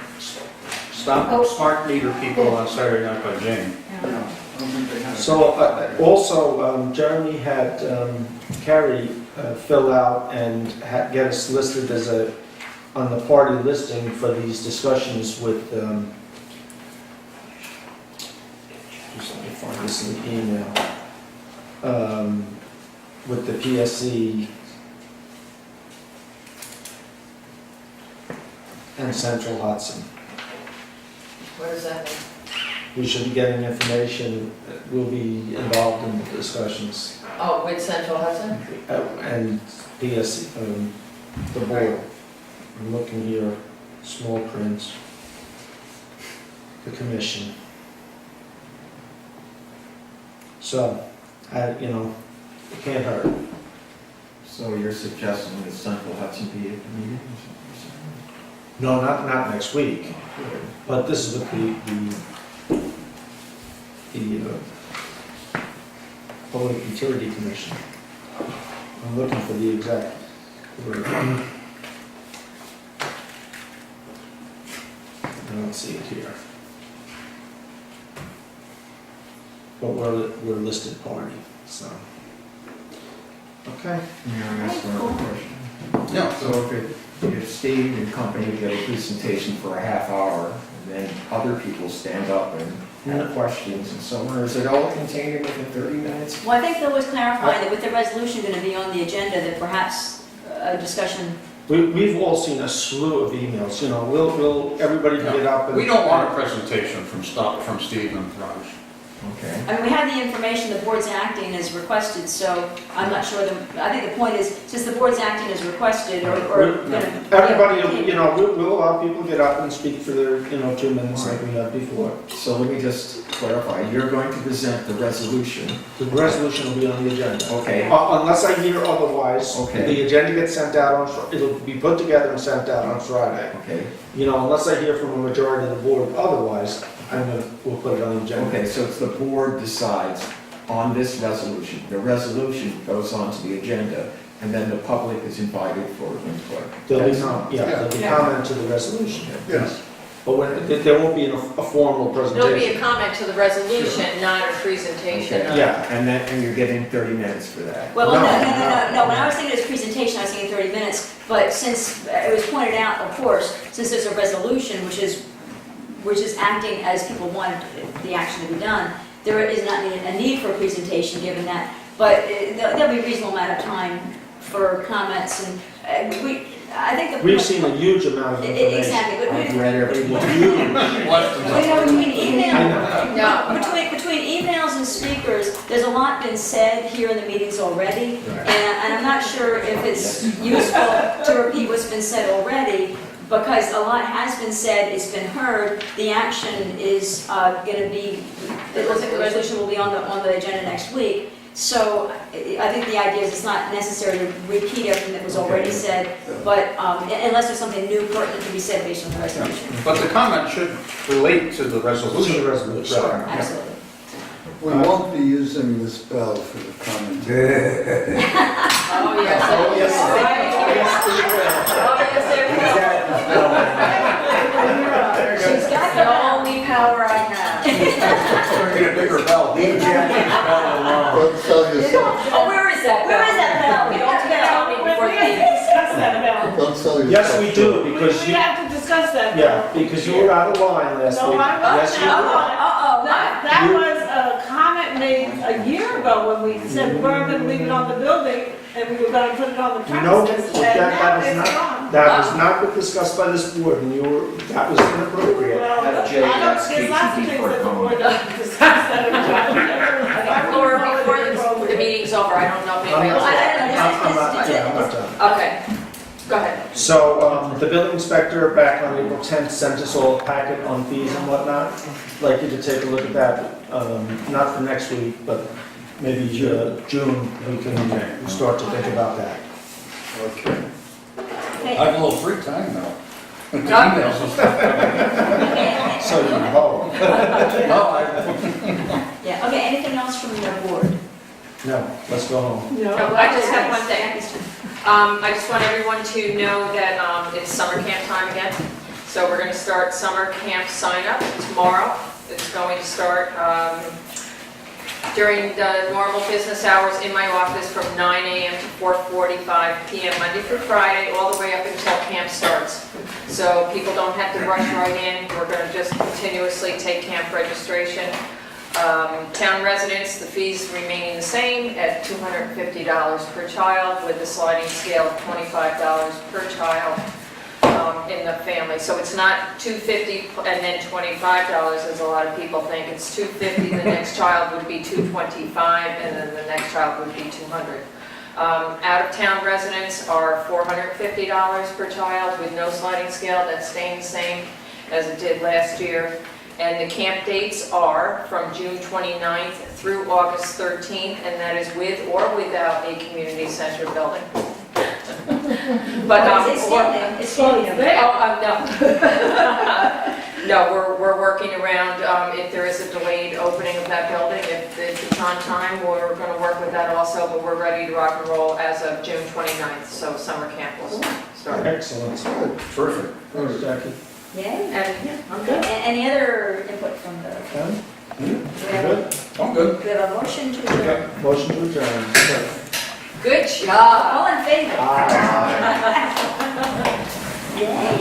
meter people on Saturday night by Jane. I don't think they have it. So also, Jeremy had Carrie fill out and get us listed as on the party listing for these discussions with, just let me find this in the email, with the PSC and Central Hudson. What does that mean? We should be getting information, we'll be involved in the discussions. Oh, with Central Hudson? And PSC, the board. I'm looking here, small print. The commission. So, it can't hurt. So you're suggesting that Central Hudson be at the meeting? No, not next week, but this is what the Public Utility Commission. I'm looking for the exact word. I don't see it here. But we're a listed party, so. Okay. May I ask another question? Yeah. So if Steve and company get a presentation for a half hour, and then other people stand up and have questions and so on, is it all contained within 30 minutes? Well, I think Bill was clarifying that with the resolution going to be on the agenda, that perhaps a discussion. We've all seen a slew of emails, everybody can get up and. We don't want a presentation from Steve and Raj. Okay. I mean, we have the information, the board's acting as requested, so I'm not sure, I think the point is, since the board's acting as requested, or Everybody, we'll allow people to get up and speak for their, 2 minutes like we had before. So let me just clarify, you're going to present the resolution. The resolution will be on the agenda. Okay. Unless I hear otherwise. Okay. The agenda gets sent out it'll be put together and sent out on Friday. Okay. Unless I hear from a majority of the board otherwise, we'll put it on the agenda. Okay, so it's the board decides on this resolution. The resolution goes onto the agenda, and then the public is invited for input. There'll be comment to the resolution. Yes. But there won't be a formal presentation. There'll be a comment to the resolution, not a presentation. Okay. Yeah. And you're getting 30 minutes for that. Well, no. When I was thinking of this presentation, I was thinking 30 minutes, but since it was pointed out, of course, since there's a resolution, which is acting as people wanted the action to be done, there is not a need for a presentation given that, but there'll be a reasonable amount of time for comments, and I think the. We've seen a huge amount of information. Exactly, but I've read every one. between emails, No. between emails and speakers, there's a lot been said here in the meetings already, and I'm not sure if it's useful to repeat what's been said already, because a lot has been said, it's been heard, the action is going to be, it looks like the resolution will be on the agenda next week. So I think the idea is it's not necessary to repeat everything that was already said, but unless there's something new pertinent to be said based on the resolution. But the comment should relate to the resolution. To the resolution. Sure. Absolutely. We won't be using this bell for the commentary. Oh, yes. Oh, yes. She's got the only power I have. Get a bigger bell. Don't sell yourself, Oh, where is that? Where is that bell? You don't tell me before the meeting. Discuss that bell. don't sell yourself. Yes, we do, because We have to discuss that bell. yeah, because you were out of line last No, week. I wasn't Yes, you out of were. line. That was a comment made a year ago when we said we weren't going to leave it on the building and we were going to put it on the You know, premises. that And now was it's not, gone. that was not discussed by this board, and that was inappropriate. Well, Have Jay I don't, ask there's lots of KTV things for a that the comment. board doesn't discuss that are Laura, before the meeting's over, I don't know if anybody else. I'm not done. Okay, go ahead. So, The building inspector back on April 10th sent us all a packet on fees and whatnot. I'd like you to take a look at that, not for next week, but maybe June, we can start to think about that. Okay. I have a little free time now. The emails and stuff. So do you vote. Yeah, okay, anything else from the board? No, let's go home. No, I just have one thing. I just want everyone to know that it's summer camp time again. So we're going to start summer camp sign-up tomorrow. It's going to start during the normal business hours in my office from 9 a.m. to 4:45 p.m. Monday through Friday, all the way up until camp starts. So people don't have to rush right in. We're going to just continuously take camp registration. Town residents, the fees remain the same at $250 per child with the sliding scale of $25 per child in the family. So it's not $250 and then $25 as a lot of people think. It's $250, the next child would be $225, and then the next child would be $200. Out-of-town residents are $450 per child with no sliding scale. That's staying the same as it did last year. And the camp dates are from June 29th through August 13th, and that is with or without a community center building. But, It's slowly over. No. No, we're working around, if there is a delayed opening of that building, if it's on time, we're going to work with that also, but we're ready to rock and roll as of June 29th, so summer camp will start. Excellent. Good. Terrific. Thanks, Jackie. Yay. And, Okay, any other input from the? Ken? Good. I'm good. We have a motion to adjourn. Motion to adjourn. good job. All in favor? Aye. Yay.